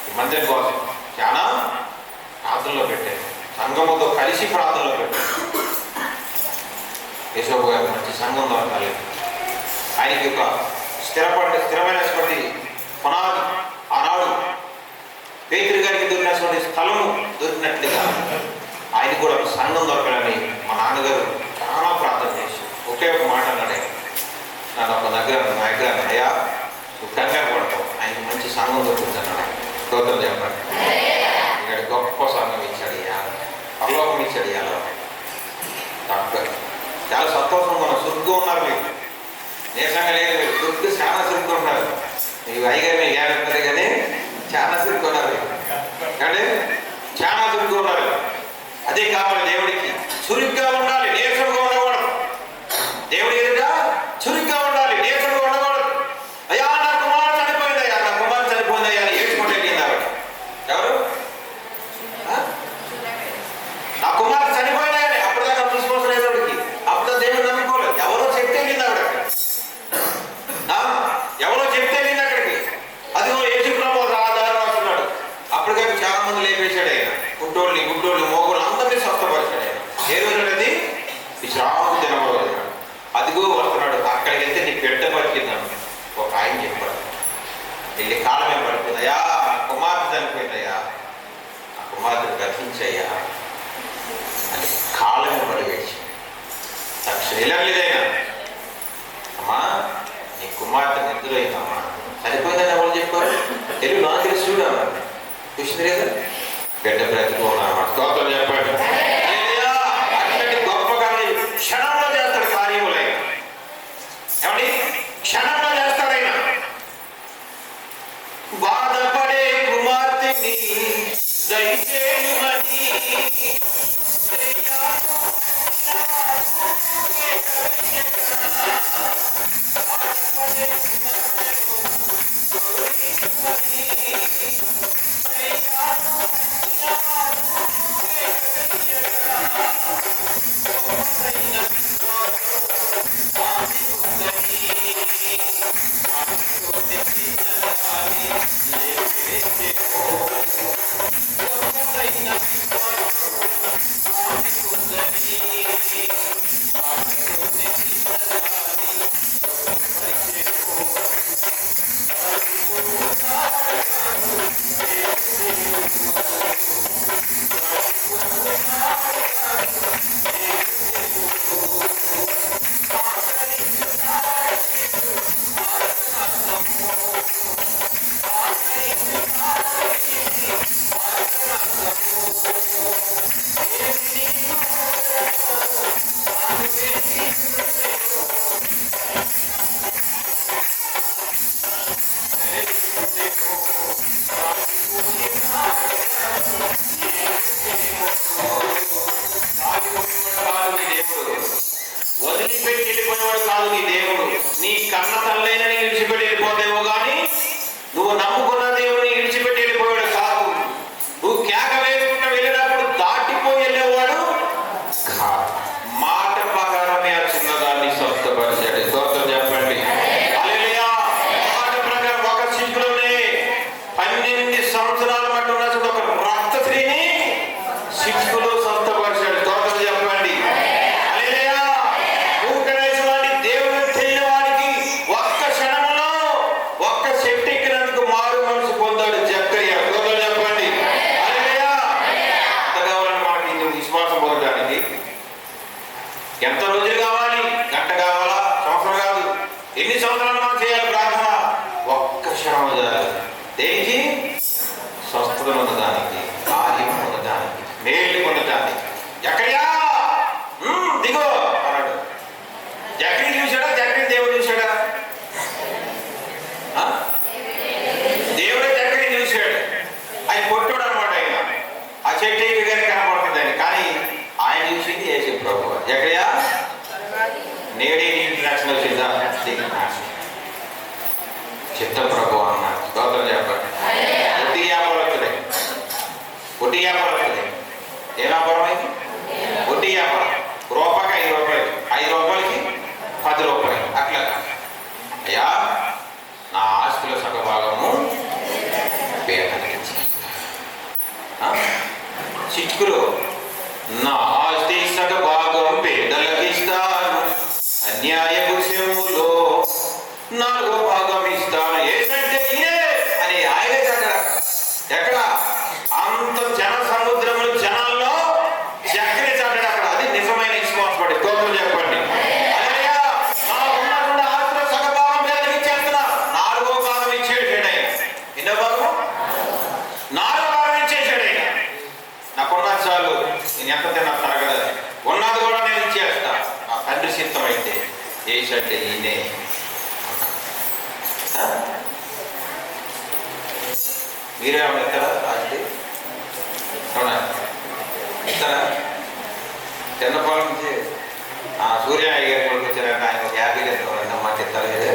ఈ మందిరం కోసం చాలా ప్రార్థనలో పెట్టారు. సంఘముతో కలిసి ప్రార్థనలో పెట్టారు. యేసోబు గారు మంచి సంఘం దొరకాలి. ఆయనకి ఒక స్థిరమైనటువంటి పునాది ఆనాడు పేతురు గారికి దొరికినటువంటి స్థలము దొరికినట్లుగా ఆయన కూడా ఒక సంఘం దొరకాలని మా నాన్నగారు చాలా ప్రార్థన చేసి ఒకే ఒక మాట అన్నాడు. నన్ను ఒక దగ్గర నా దగ్గర అయ్యా నువ్వు కంగారు పడతావు, ఆయనకి మంచి సంఘం దొరుకుతున్నాడు. స్తోత్రం చెప్పండి. ఇక్కడ గొప్ప సంఘం ఇచ్చాడు, పరలోకం ఇచ్చాడు. డాక్టర్ చాలా సంతోషంగా ఉన్నారు. సురుగ్గా ఉన్నారు. మీకు నీరసంగా లేదు. మీరు సురుగ్గు చాలా సురుగ్గా ఉన్నారు. మీకు అయ్యగారు మీకు ఏడుతుంది కానీ చాలా సురుగ్గా ఉన్నారు. కానీ చాలా సురుగ్గా ఉన్నారు. అదే కావాలి దేవుడికి. చురుగ్గా ఉండాలి, నీరసంగా ఉండకూడదు. దేవుడి ఎదుట చురుగ్గా ఉండాలి, నీరసంగా ఉండకూడదు. అయ్యా నా కుమారుడు చనిపోయిందయ్యా, నా కుమారుడు చనిపోయిందయ్యా అని ఏడ్చుకుంటే ఆవిడ. ఎవరు? నా కుమారుడు చనిపోయినాయని అప్పుడు దాకా చూసుకోవాల్సిన దేవుడికి. అప్పుడు దేవుడు నమ్ముకోలేదు. ఎవరో చెప్తే వెళ్ళింది ఆవిడ. ఎవరో చెప్తే వెళ్ళింది అక్కడికి. అదిగో యేసు ప్రభు ఆధారం వస్తున్నాడు. అప్పటికైనా చాలా మంది లేపేశాడు ఆయన. గుడ్డోళ్ళు మోగోళ్ళు అందరినీ స్వస్థపరిచాడు ఆయన. ఏ రోజు అనేది విశ్రాంతి దినమో. అదిగో వస్తున్నాడు. అక్కడికి వెళ్తే నీ బిడ్డ బతికిందాను ఒక ఆయన చెప్పాడు. వెళ్ళి కాలమే పడుతుందయ్యా, నా కుమార్తె చనిపోయిందయ్యా, నా కుమార్తెను గర్తించయ్యా అని కాలమే పడివేసి తక్షణ ఇలాగలేదైనా అమ్మా నీ కుమార్తె నిద్రైందమ్మా. చనిపోయిందని ఎవరు చెప్పారు? తెలుగు నాకు తెలుసు చూడమ్మా. చూసింది లేదా? బిడ్డ బ్రతుకున్నామా. స్తోత్రం చెప్పండి. అక్కడి గొప్ప కానీ క్షణంలో చేస్తాడు కార్యములైన. ఏమండి? క్షణంలో చేస్తాడైనా. బాధపడే కుమార్తెని దయచేయమని వదిలిపెట్టి వెళ్ళిపోయేవాడు కాదు నీ దేవుడు. నీ కన్న తల్లైనని విడిచిపెట్టి వెళ్ళిపోతేమో కానీ నువ్వు నమ్ముకున్న దేవుడిని విడిచిపెట్టి వెళ్ళిపోయాడు కాదు. నువ్వు కేక వేసుకుంటూ వెళ్ళినప్పుడు దాటిపోయి వెళ్ళేవాడు మాట ప్రకారమే ఆ చిన్నదాన్ని స్వస్థపరిచాడు. స్తోత్రం చెప్పండి. హల్లెలూయా. మాట ప్రకారం ఒక శిశువులోనే 12 సంవత్సరాల మట్టు ఉన్న ఒక రక్త స్త్రీని శిశువులో స్వస్థపరిచాడు. స్తోత్రం చెప్పండి. హల్లెలూయా. ఊకనేసేవాడి దేవుడు తెలియవాడికి ఒక్క క్షణంలో ఒక్క శక్తి ఎక్కినందుకు మారు మనసు పొందాడు జక్కయ్య. స్తోత్రం చెప్పండి. హల్లెలూయా. ఎంత కావాలని మనకి విశ్వాసం పొందడానికి? ఎంత రోజులు కావాలి? గంట కావాలా? సంవత్సరం కాదు. ఎన్ని సంవత్సరాలు మనం చేయాలి ప్రార్థన? ఒక్క క్షణం చేయాలి. దేనికి? స్వస్థత పొందడానికి, కార్యం పొందడానికి, మేలు పొందడానికి. ఏసు అంటే ఈయనే. మీరేమన్నా ఎత్తారా రాజు? అవునా ఎత్తారా? చిన్నపాల నుంచి సూర్య గారి కొడుకు వచ్చారంటే ఆయన హ్యాపీగా మాట ఎత్తారు కదా.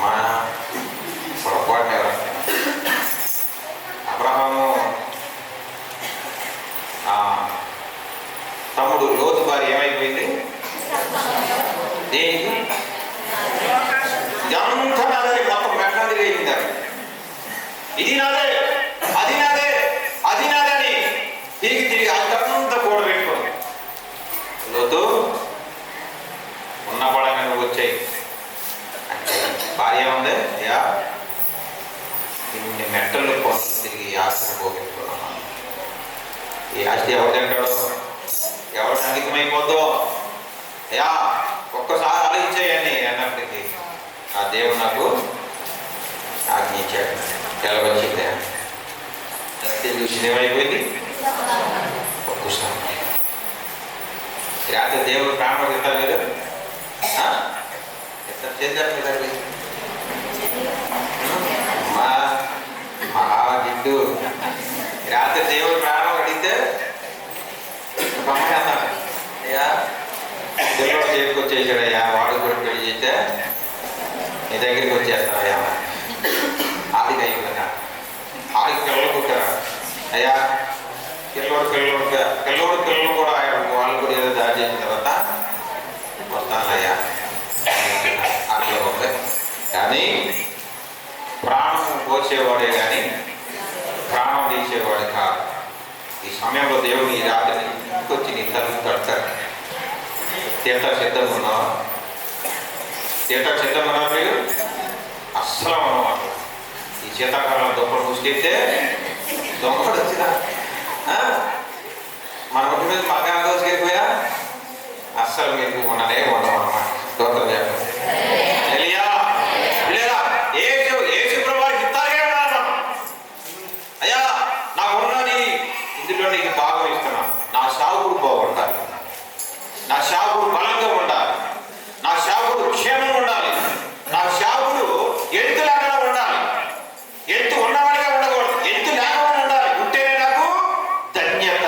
మా పొరపాటు ఎవరు అబ్రహాము తమ్ముడు లోతు భార్య ఏమైపోయింది? దేనికి? ఇదంతా నాదే, మొత్తం మెట్టాది వేయింది. ఇది నాదే, అది నాదే, అది నాదని తిరిగి తిరిగి అంతా కూడా పెట్టుకోండి. లోతు ఉన్న పడంగా నువ్వు వచ్చాయి అంటే భార్య ఉంది. అయ్యా ఇన్ని మెట్టలు కోసం తిరిగి ఆస్తిని పోగొట్టుకున్నాను. ఈ ఆస్తి ఎవరు తింటాడో, ఎవరు అంకితమైపోద్దో అయ్యా ఒక్కసారి ఆలోచించేయండి అన్నప్పటికీ ఆ దేవుడు నాకు ఆజ్ఞించాడు. ఎలాగొచ్చింది చూసి ఏమైపోయింది? ఒక్కసారి రాత్రి దేవుడు ప్రాణం తింటారు లేదు చేద్దాం కదండి. మహా గిడ్డు రాత్రి దేవుడు ప్రాణం అడిగితే అన్నాడు, అయ్యా దేవుడు చేతికి వచ్చేసాడయ్యా, వాడు కూడా పెళ్లి చేస్తే నీ దగ్గరికి వచ్చేస్తానయ్యా. ఆడికి అయిపోయినా ఆడికి పిల్లలు పుట్టారా అయ్యా, పిల్లలు కూడా వాళ్ళు కూడా ఏదో దాడి చేసిన తర్వాత వస్తానయ్యా అట్లా ఉంది. కానీ ప్రాణం పోసేవాడే కానీ ప్రాణం తీసేవాడు కాదు. ఈ సమయంలో దేవుడు ఈ రాత్రి ఇంటికొచ్చి నీ తల్లి తడతారు. తీర్థకు సిద్ధంగా ఉన్నావా? తీర్థకు సిద్ధంగా ఉన్నావా? మీరు అస్సలు అన్నమాట ఈ శీతాకాలంలో దొంగలు మూసుకెళ్తే దొంగడు వచ్చినా మన ఒంటి మీద మగ్గాన దోసుకెళ్ళిపోయా అస్సలు మీకు మననే ఉండమన్నమాట. దొంగలు చెప్పండి అయ్యా నాకు ఉన్నది ఇందులో నీకు భాగం ఇస్తున్నాను. నా సేవకుడు బాగుండాలి, నా సేవకుడు బలంగా ఉండాలి, నా సేవకుడు క్షేమం ఉండాలి, నా సేవకుడు ఎత్తు లేకుండా ఉండాలి. ఎత్తు ఉన్నవాడిగా ఉండకూడదు, ఎత్తు లేకుండా ఉండాలి. ఉంటేనే నాకు ధన్యత,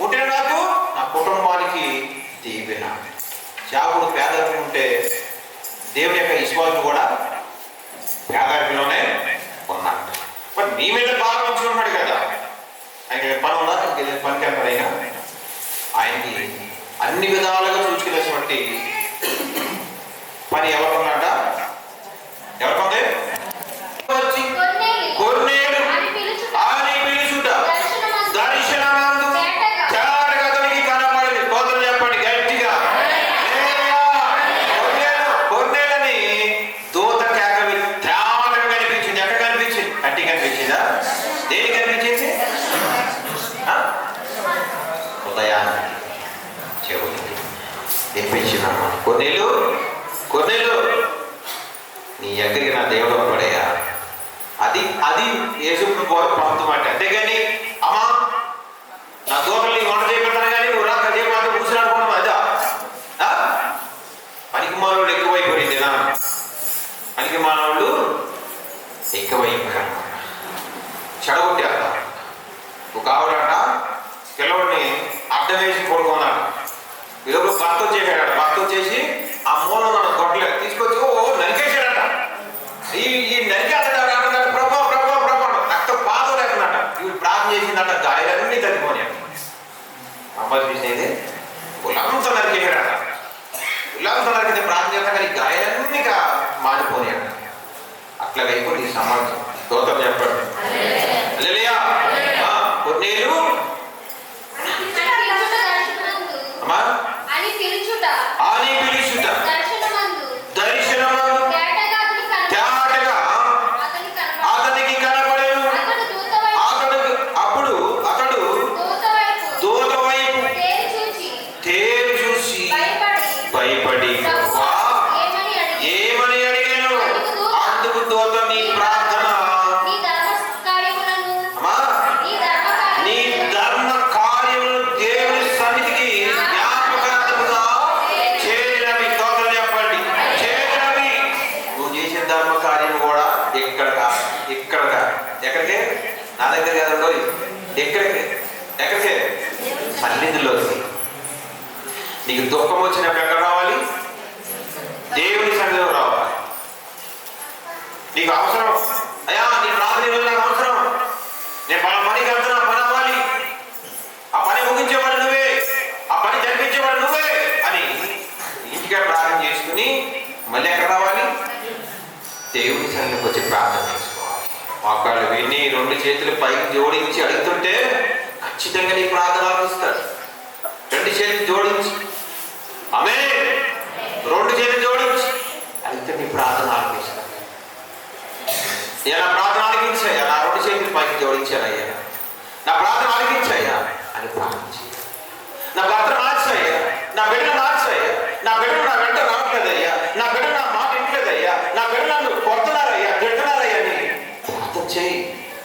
ఉంటేనే నాకు నా కుటుంబానికి దీవెన. సేవకుడు పేదరికం ఉంటే దేవుని యొక్క విశ్వాసం కూడా పేదరికంలోనే ఉన్నాడు. మరి నీ మీద బాగా మంచిగా ఉన్నాడు కదా, ఆయన పని ఉందా? పనికి వెళ్తాడైనా ఆయనకి అన్ని విధాలుగా చూసుకునేటువంటి పని ఎవరున్నాడ? ఎవరికొంది? కొన్నేళ్ళు అని పిలుచుట దర్శనమందు తేటగా అతనికి కనబడింది. కోతలు చెప్పండి గట్టిగా. కొన్నేళ్ళని దూత కేక తేటగా కనిపించింది. ఎక్కడ కనిపించింది? కంటికి కనిపించిందా? దేనికి కనిపించింది? ఉదయాన్ని చెవులు తెప్పించిన కొన్నేళ్ళు నీ ఎక్కడికి నా దేవుడు పడేయా. అది యేసుప్రభు ప్రాంతం అంటే. అంతేగాని అమ్మా నా దూతలు నీ వంట చేయబడతాను కానీ నువ్వు రాక చేయమాట కూర్చున్నాడు అదా? పనికి మానవుడు ఎక్కువైపోయింది. పనికి మానవుడు ఎక్కువైపోయారు, చెడగొట్టారు. ఒక ఆవిడంట పిల్లవాడిని అడ్డం వేసి పడుకున్నాడు. వీళ్ళప్పుడు భర్త వచ్చేసాడట. భర్త వచ్చేసి ఆ మూలం కొట్టలేదు, తీసుకొచ్చి నరికేసాడట. ఈ నరికేస్తాడు. ప్రభా ప్రభా ప్రభా రక్త పాదం లేకున్నట. ఇవి ప్రార్థన చేసిందట, గాయాలన్నీ తగ్గిపోయి అమ్మాయి చూసినది ఉల్లంతా నరికేసాడట. ఉల్లంతా నరికితే ప్రార్థన చేస్తా కానీ గాయాలన్నీ మారిపోయాడు. అట్లా అయిపోయి ఈ సమాజం స్తోత్రం చెప్పండి. కొన్నేళ్ళు అని పిలుచుట దర్శనమందు తేటగా అతనికి కనబడెను. అప్పుడు అతడు దూత వైపు తేరు చూసి భయపడి ఏమని అడిగాను? అందుకు దూత నీ ప్రార్థన ఎక్కడికి? నా దగ్గర కదండో. ఎక్కడికి? ఎక్కడికి? సన్నిధిలోకి. నీకు దుఃఖం వచ్చినప్పుడు ఎక్కడ రావాలి? దేవుని సన్నిధిలో రావాలి. నీకు అవసరం, అయ్యా నీ ప్రార్థన ఈరోజు నాకు అవసరం, నేను పనికి వెళ్తున్నా, పని అవ్వాలి, ఆ పని ముగించేవాడు నువ్వే, ఆ పని జరిపించేవాడు నువ్వే అని ఇంటిగా ప్రార్థన చేసుకుని మళ్ళీ ఎక్కడ రావాలి? దేవుని సన్నిధికి వచ్చి ప్రార్థన చేసుకోవాలి. వాకాళ్ళు విని 2 చేతులు పైకి జోడించి అడుగుతుంటే ఖచ్చితంగా నీ ప్రార్థన ఆలకిస్తాడు. 2 చేతులు జోడించి, ఆమేన్, 2 చేతులు జోడించి అడిగితే నీ ప్రార్థన ఆలకిస్తాడు. నా ప్రార్థన ఆలకించాయా, నా 2 చేతులు పైకి జోడించానయ్యా, నా ప్రార్థన ఆలకించాయా అని ప్రార్థించి, నా భర్త మార్చాయ్యా, నా బిడ్డ మార్చాయ్యా, నా బిడ్డ నా వెంట రావట్లేదయ్యా, నా బిడ్డ నా మాట ఇంట్లేదయ్యా, నా బిడ్డ నన్ను కొడుతున్నారయ్యా, తిడుతున్నారయ్యా అని ప్రార్థన చేయి.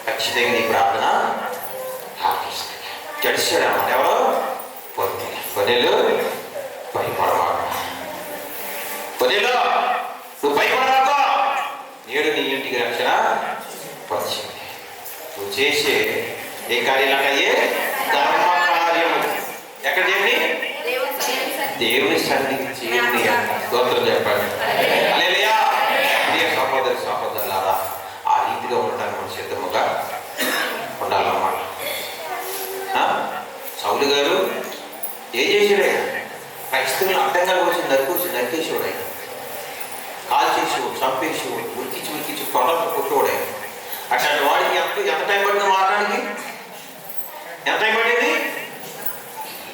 ఖచ్చితంగా నీ ప్రార్థన ఆలకిస్తాడు. జడిసాడమ్మా ఎవరో కొనేలు భయపడవాడు, కొనేలో నువ్వు భయపడరాక నేడు నీ ఇంటికి రక్షణ వచ్చింది. నువ్వు చేసే ఏ కార్యాలయ్యే ధర్మ కార్యము ఎక్కడ చేయండి? దేవుని సన్నిధికి చేయండి. స్తోత్రం చెప్పండి. హల్లెలూయా. ప్రియ సహోదరి సహోదరులారా, ఆ రీతిగా ఉండడానికి మనం సిద్ధముగా ఉండాలన్నమాట. సౌలు గారు ఏం చేసాడు? క్రైస్తవులను అడ్డంగా నరికేసాడు. ఆయన కాల్ చేసేవాడు, చంపేసేవాడు, ఉరికించి కొనకు కొట్టేవాడు. అట్లాంటి వాడికి ఎంత టైం పడింది మాట్లాడికి? ఎంత టైం పడింది?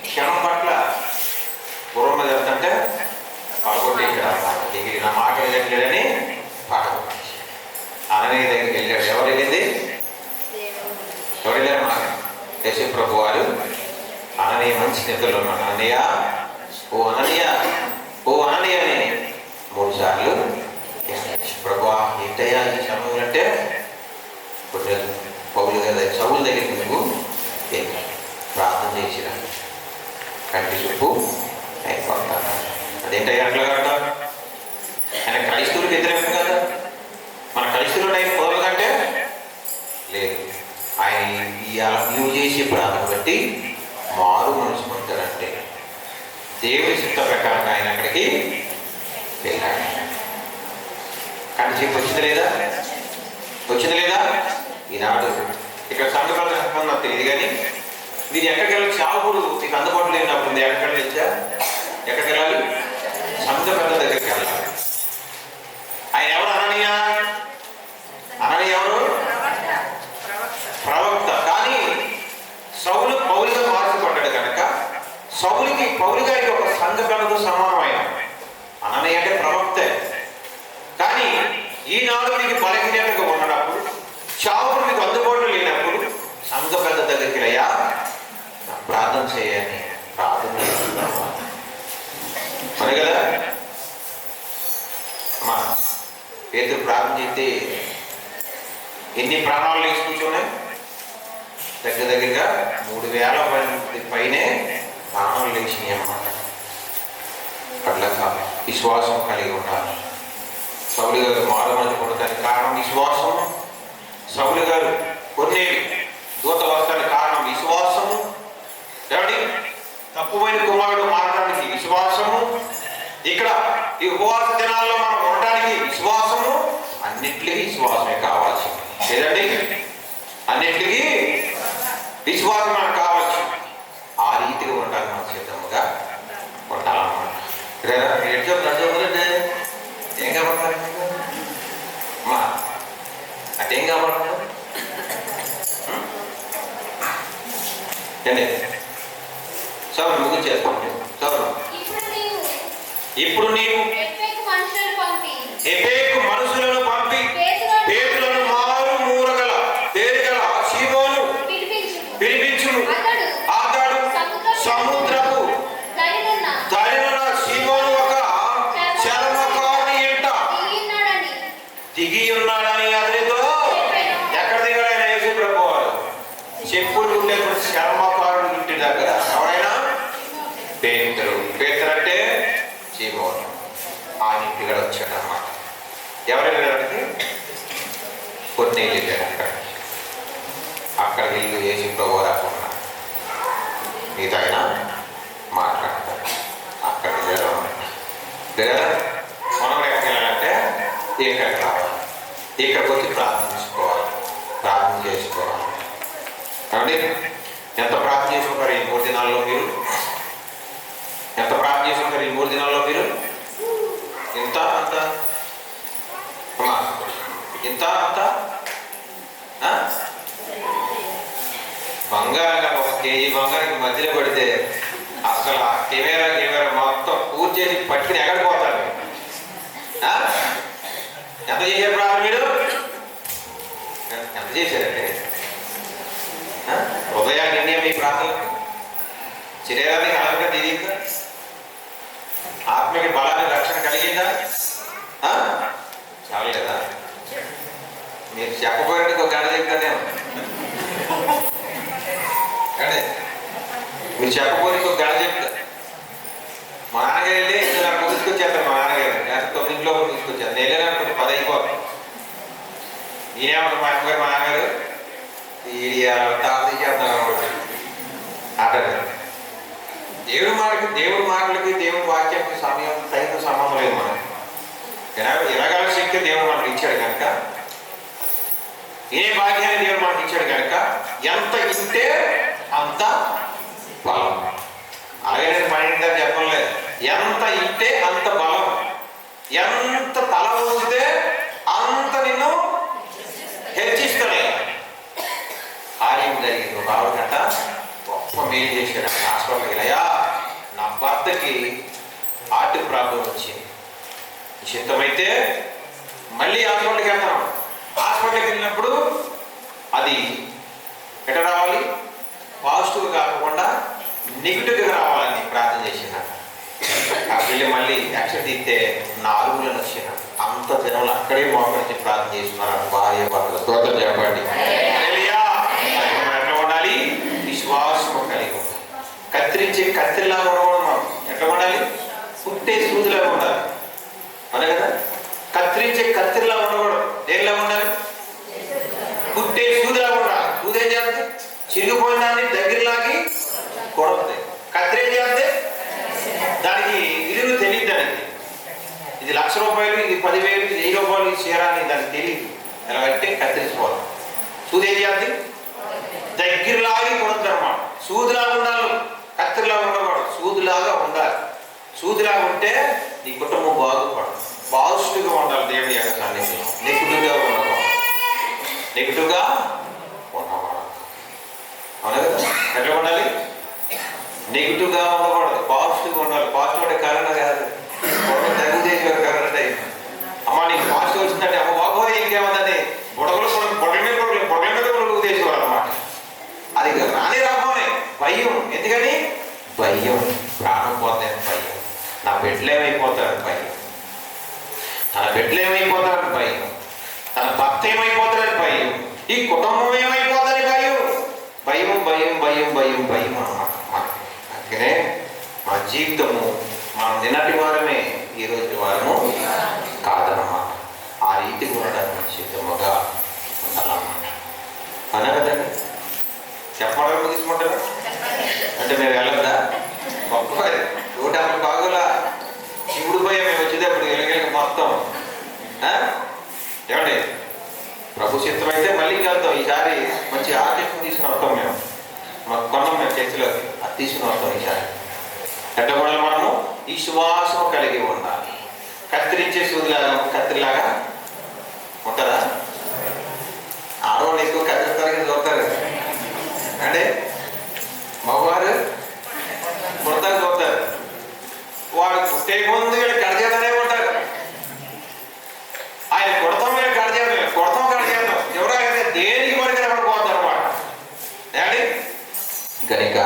క్షణం పట్ల పూర్వం మీద వెళ్తుంటే పడగొట్టేసాడు. దగ్గర నా మాట వెళ్ళట్లేదని పడగొట్టేసాడు. అననీయ దగ్గరికి వెళ్ళాడు. ఎవరు వెళ్ళింది? ఎవరు వెళ్ళారు? మాట యేసు ప్రభు వారు అననీయ మంచి నిద్రలో ఉన్నాడు. అననీయ, ఓ అననీయ, ఓ అననీయ అని 3 సార్లు ప్రభా ఏంటయ్యా ఈ సమయంలో అంటే పౌలు కదా సౌలు దగ్గరికి నువ్వు ప్రార్థన చేసిన కంటి చూపు అయిపోతాను. అదేంటయ్యా అట్లా కదా? ఆయన క్రైస్తవులకు వ్యతిరేకం కదా. మన క్రైస్తవులు ఆయన పోలకంటే లేదు. ఆయన నీవు చేసే ప్రార్థన బట్టి మారు మనసు పొందారంటే దేవుని చిత్త ప్రకారం ఆయన అక్కడికి వెళ్ళాడు. కంటి చూపు వచ్చింది లేదా? వచ్చింది లేదా? ఈనాడు ఇక్కడ సంఘటన నాకు తెలియదు కానీ మీరు ఎక్కడికి వెళ్ళాలి? చావుడు మీకు అందుబాటులో లేనప్పుడు మీరు ఎక్కడికి వెళ్ళచ్చా? ఎక్కడికి వెళ్ళాలి? సంఘ పెద్ద దగ్గరికి వెళ్ళాలి. ఆయన ఎవరు? అననీయ. అననీయ ఎవరు? ప్రవక్త. కానీ సౌలు పౌలుగా మార్చబడ్డాడు కనుక సౌలుకి పౌలు గారికి ఒక సంఘ పెద్దకు సమానమైన అననీయ అంటే ప్రవక్తే. కానీ ఈనాడు మీకు బలహీనతగా ఉన్నప్పుడు, చావుడు మీకు అందుబాటులో లేనప్పుడు సంఘ పెద్ద దగ్గరికి వెళ్ళా ప్రార్థన చేయని ప్రార్థన మరి కదా. అమ్మా పేతురు ప్రార్థన చేస్తే ఎన్ని ప్రాణాలు లేచి కూర్చున్నాయి? దగ్గరగా 3000 మంది పైనే ప్రాణాలు లేచినాయి అన్నమాట. అట్లా విశ్వాసం కలిగి ఉండాలి. సౌలు గారు మారుమనసు పొందడానికి కారణం విశ్వాసం. సౌలు గారు కొన్ని దూత వస్తానికి కారణం విశ్వాసము. ఏమండి? తప్పుమైన కుమారుడు మారడానికి విశ్వాసము. ఇక్కడ ఈ ఉపవాస దినాల్లో మనం ఉండడానికి విశ్వాసము. అన్నిటికీ విశ్వాసమే కావాల్సింది లేదండి. అన్నిటికీ విశ్వాసం మనకు కావచ్చు. ఆ రీతిగా ఉండాలి. మనం సిద్ధముగా ఉండాలన్నమాట. ఏం కావాలి? అటేం కావాలి? చదువు ముగించేస్తాను. చదువు. ఇప్పుడు నీవు ఎఫెకు మనుషులను పంపి పేతులను మారు మూరగల పేరుగల సీమోను పిలిపించును. అతడు సముద్రపు దరినున్న సీమోను ఒక చర్మకారుని ఇంట దిగి ఉన్నాడని అతనితో. ఎక్కడ దిగాడైనా యేసు ప్రభువు వారు చెప్పులు ఉండే చర్మకారుడు ఇంటి దగ్గర. ఎవరైనా? పేతురు. పేతురు అంటే సీమోను. ఆ ఇంటికి వచ్చాడు అన్నమాట. ఎవరైనా కొన్నేళ్ళు అక్కడ అక్కడికి వెళ్ళి చేసి ప్రభు రాకుండా మీతో ఆయన మాట్లాడతారు. అక్కడికి లేదా మనం ఎక్కడికి వెళ్ళాలంటే ఇక్కడికి రావాలి, ఇక్కడికి వచ్చి ప్రార్థించుకోవాలి, ప్రార్థన చేసుకోవాలి. కాబట్టి ఎంత ప్రార్థన చేసుకుంటారు ఈ 3 దినాల్లో మీరు? ఎంత ప్రార్థన చేసుకుంటారు ఈ 3 దినాల్లో మీరు? ఇంత అంత ఇంత అంత బంగారం 1 కేజీ బంగారానికి మధ్యలో పడితే అసలు ఆ కెమెరా మొత్తం పూర్తి చేసి పట్టుకుని ఎక్కడిపోతారు. ఎంత చేశారు ప్రార్థన మీరు? ఎంత చేశారండి? హృదయాన్ని నిండి మీ ప్రార్థనలు శరీరానికి అలగా తిరిగిందా? ఆత్మకి బలాన్ని రక్షణ కలిగిందా? చాలేదా? మీరు చెప్పబోయేందుకు ఒక గంట చెప్తానే కానీ మీరు చెప్పబోయి ఒక గంట చెప్తా. మా నాన్నగారు వెళ్ళి నాకు తీసుకొచ్చేస్తాను. మా నాన్నగారు 9 తీసుకొచ్చారు. నేను వెళ్ళాను 10 అయిపోతాను. నేనేమన్నా మా అమ్మగారు మా నాన్నగారు దేవుడి మాటలకి దేవుడి వాక్యానికి సమయం తగిన సంబంధం లేదు. మనం ఎలాగల శక్తి దేవుడు మనకు ఇచ్చాడు కనుక, ఏ భాగ్యాన్ని దేవుడు మనకు ఇచ్చాడు కనుక ఎంత ఇస్తే అంత బలం. అలాగే నేను మన చెప్పడం లేదు. ఎంత ఇస్తే అంత బలం, ఎంత తల ఉంచితే అంత నిన్ను హెచ్చిస్తానే. కార్యం జరిగింది. ఒక ఆవిడకంట గొప్ప మేలు చేశాడు. హాస్పిటల్కి వెళ్ళాయా, నా భర్తకి హార్ట్ ప్రాబ్లం వచ్చింది, నిశ్చితమైతే మళ్ళీ హాస్పిటల్కి వెళ్తాం. హాస్పిటల్కి వెళ్ళినప్పుడు అది ఎట రావాలి? పాజిటివ్ కాకుండా నెగిటివ్గా రావాలని ప్రార్థన చేసిన. వెళ్ళి మళ్ళీ యాక్షన్ తీస్తే 4 అడుగులను వచ్చిన. అంత జనంలో అక్కడే మోకరించి ప్రార్థన చేస్తున్నారు. భార్య భర్తల స్తోత్రం చెప్పండి. ఎట్లా ఉండాలి? విశ్వాసం కలిగి ఉండాలి. కత్తిరించే కత్తిలా ఉండకూడదు. మనం ఎట్లా ఉండాలి? పుట్టే సూదిలాగా ఉండాలి. అనే కదా, కత్తిరించే కత్తిలా ఉండకూడదు. దేనిలా ఉండాలి? పుట్టే సూదిలాగా ఉండాలి. సూది ఏం చేస్తుంది? చిరిగిపోయిన దాన్ని దగ్గరలాగి కొడుతుంది. కత్తిరి ఏం చేస్తే దానికి విలువ తెలియదు. దానికి ఇది 1,00,000 రూపాయలు, ఇది 10,000, ఇది 1000 రూపాయలు, ఇది చేరాలని దానికి తెలియదు. ఎలా అంటే కత్తిరించుకోవాలి. సూది ఏం చేస్తుంది? దగ్గరలాగి కొడుతుంది అన్నమాట. సూదిలాగా ఉండాలి, కత్తిరిలాగా ఉండకూడదు. సూదిలాగా ఉండాలి. సూదిలాగా ఉంటే నీ కుటుంబం బాగుపడదు. పాజిటివ్గా ఉండాలి. దేవుడి యొక్క సన్నిధిలో నెగిటివ్గా ఉండకూడదు. నెగిటివ్గా ఉండకూడదు. అవునా కదా? ఎట్లా ఉండాలి? నెగిటివ్గా ఉండకూడదు, పాజిటివ్గా ఉండాలి. పాజిటివ్ అంటే కరోనా కాదు, దగ్గు చేసే కరోనా టైం. అమ్మ నీకు పాజిటివ్ వచ్చిందంటే అమ్మ బాబోయ్ ఇంకేముందని బుడగల మీద కూడా చేసేవారు అన్నమాట. అది రాని రాబోనే భయం. ఎందుకని? భయం. ప్రాణం పోతాయని భయం. నా బిడ్డలు ఏమైపోతారని భయం. తన బిడ్డలు ఏమైపోతారని భయం. తన భర్త ఏమైపోతారని భయం. ఈ కుటుంబం ఏమైపోతారని భయం. భయం భయం భయం భయం భయం అన్నమాట. అందుకనే మన జీవితము మనం నిన్నటి వారమే ఈ రోజు వారము కాదన్నమాట. ఆ రీతికి ఉండడానికి సిద్ధముగా ఉండాలన్నమాట. అనే కదండి. చెప్పడం తీసుకుంటారా అంటే మేము వెళ్ళద్దా? గొప్ప 150 బాగులా శివుడు పోయా మేము వచ్చేటప్పుడు ఎలాగెలగ మొత్తం. ఏమండి, ప్రభు చిత్తం అయితే మళ్ళీ వెళ్తాం. ఈసారి మంచి ఆర్కెస్ట్రా తీసుకుని వస్తాం. మాకు కొన్నాం మేము చర్చిలోకి, అది తీసుకుని వస్తాం ఈసారి. ఎట్లా కూడా మనము విశ్వాసం కలిగి ఉండాలి. కత్తిరించే సూదిలాగా కత్తిరిలాగా ఉంటుందా? ఆడవాళ్ళు ఎక్కువ కత్తిరిస్తారు చూస్తారు అంటే మగవారు పుడతారు చూస్తారు. వాడు పుట్టే ముందు వీళ్ళు కడచేతనే ఉంటారు. ఆయన కొడతాం, వీళ్ళు కడచేద్దాం, కొడతాం కడచేద్దాం. ఎవరైతే దేనికి పడితే ఎవరు పోతారు అన్నమాట. డాడీ కనుక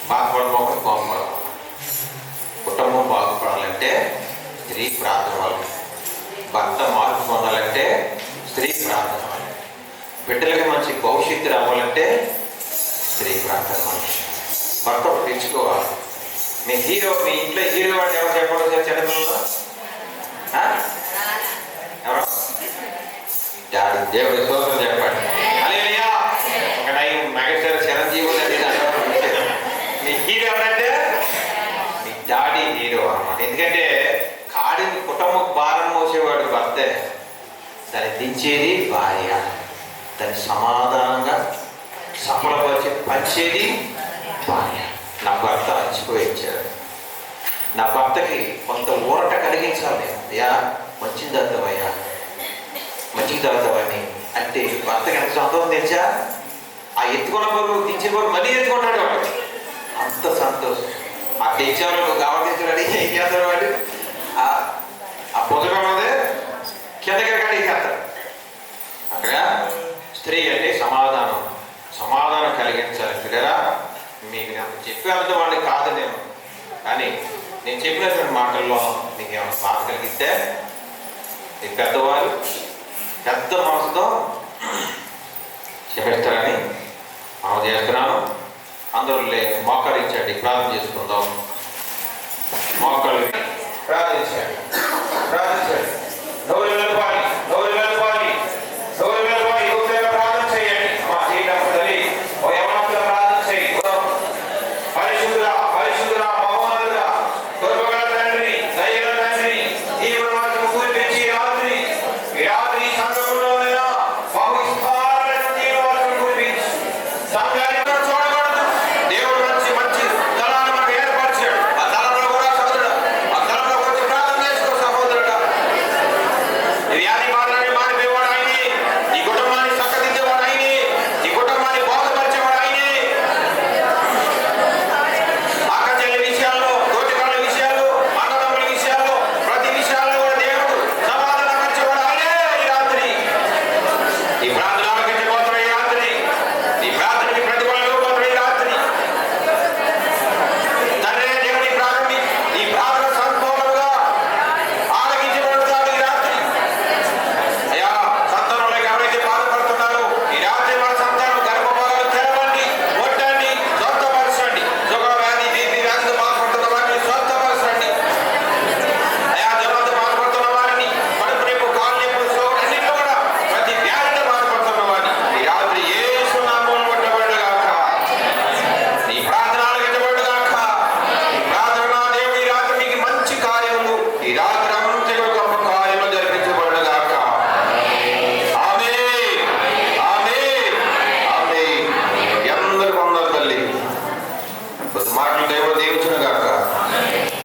బాగుపడబోక బాగుపడాలి. కుటుంబం బాగుపడాలంటే స్త్రీ ప్రార్థన వల్ల, భర్త మార్పు పొందాలంటే స్త్రీ ప్రార్థన వల్ల, బిడ్డలకి మంచి భవిష్యత్తు రావాలంటే స్త్రీ ప్రార్థన వల్ల. భర్త తెచ్చుకోవాలి. మీ ఇంట్లో హీరో వాడు ఎవరు చెప్పడం చిన్నపిల్లలు? ఎవరు? డాడీ. దేవుడి స్తోత్రం చెప్పండి. హల్లెలూయా. కుటుంబ భారం మోసేవాడు భర్తే, దాన్ని దించేది భార్య, దాన్ని సమాధానంగా సఫలపరిచి పంచేది భార్య. నా భర్త అలసిపోయి వచ్చాడు, నా భర్తకి కొంత ఊరట కలిగించాలి, అయ్యా మంచిది తాగుతావయ్యా, మంచిది తాగుతావని అంటే భర్తకి ఎంత సంతోషం తెచ్చా. ఆ ఎత్తుకున్న బరువు దించే బరువు మళ్ళీ ఎత్తుకుంటాడు వాడు, అంత సంతోషం. ఆ తెచ్చాడు కావాలి తెచ్చాడు ఏం చేస్తాడు వాడు, ఆ పుస్తకం అదే కిందకి కడిగేస్తాడు. అక్కడ స్త్రీ అంటే సమాధానం, సమాధానం కలిగించాలి. కదా మీకు నాకు చెప్పేంత వాడిని కాదు నేను, కానీ నేను చెప్పినటువంటి మాటల్లో మీకు ఏమైనా బాధ కలిగిస్తే ఈ పెద్దవారు పెద్ద మనసుతో క్షమిస్తారని మనం చేస్తున్నాను. అందరూ మోకరించండి, ప్రార్థన చేసుకుందాం. మోకలు ప్రార్థించండి, ప్రార్థించండి. నోరు వెళ్ళిపోయి, నోరు వెళ్ళిపోయి, నోరు వెళ్ళిపోయి ప్రార్థన చేయండి. మా చేయడం తల్లి ఓ ఏమాత్రం ప్రార్థన చేయి. పరిశుద్ధుడా, పరిశుద్ధుడా, మహోన్నతుడా, కృపగల తండ్రి, దయగల తండ్రి, ఈ ప్రమాదం పూర్తించి ఈ రాత్రి సంఘంలోనైనా బహు విస్తారమైన జీవాలను పూర్తించి సంఘాన్ని చూడకూడదు. దేవుడు మంచి మంచి తలాన్ని మనకు ఏర్పరిచాడు. ఆ తలంలో కూడా సహోదరుడు, ఆ తలంలో వచ్చి ప్రార్థన చేసుకో సహోదరుడా. ఈ వ్యాధి బాధలని మానిపోయేవాడు ఆయనే, ఈ కుటుంబాన్ని చక్కదిద్దేవాడు ఆయనే, ఈ కుటుంబాన్ని బోధపరిచేవాడు ఆయనే. ఆకచెల్లి విషయాల్లో, తోటికాళ్ళ విషయాల్లో, అన్నదమ్ముల విషయాల్లో, ప్రతి విషయాల్లో కూడా దేవుడు సమాధానపరిచేవాడు ఆయనే. ఈ రాత్రి ఈ ప్రార్థన ఆలకించబోతున్న ఈ రాత్రి, ఈ ప్రార్థనకి ప్రతిఫలం ఇవ్వబోతున్న ఈ రాత్రి తండ్రి దేవుని ప్రారంభి ఈ ప్రార్థన సంపూర్ణంగా ఆలకించబడుతాడు. ఈ రాత్రి అయ్యా సంతానంలో ఎవరైతే బాధపడుతున్నారో ఈ రాత్రి మన సంతానం గర్భభాగాలు తెరవండి, కొట్టండి, స్వస్థపరచండి. షుగర్ వ్యాధి, బీపీ వ్యాధితో బాధపడుతున్న వారిని స్వస్థపరచండి. అయ్యా జ్వరంతో బాధపడుతున్న వారిని, కడుపు నొప్పి, కాలు నొప్పి, షుగర్ అన్నింటిలో కూడా ప్రతి వ్యాధితో బాధపడుతున్న వారిని ఈ రాత్రి యేసు నామములో కొట్టబడుగాక. నీ ప్రార్థన ఆలకించబడుగాక. ఈ ప్రార్థన నా దేవుడు ఈ రాత్రి మీకు మంచి కార్యములు, ఈ రాత్రి అంతగా గొప్ప కార్యములు జరిపించబడుగాక. ఆమేన్, ఆమేన్, ఆమేన్. అందరికీ వందనాలు తల్లి. కొద్ది మాటలు దేవుడు దీవించునుగాక.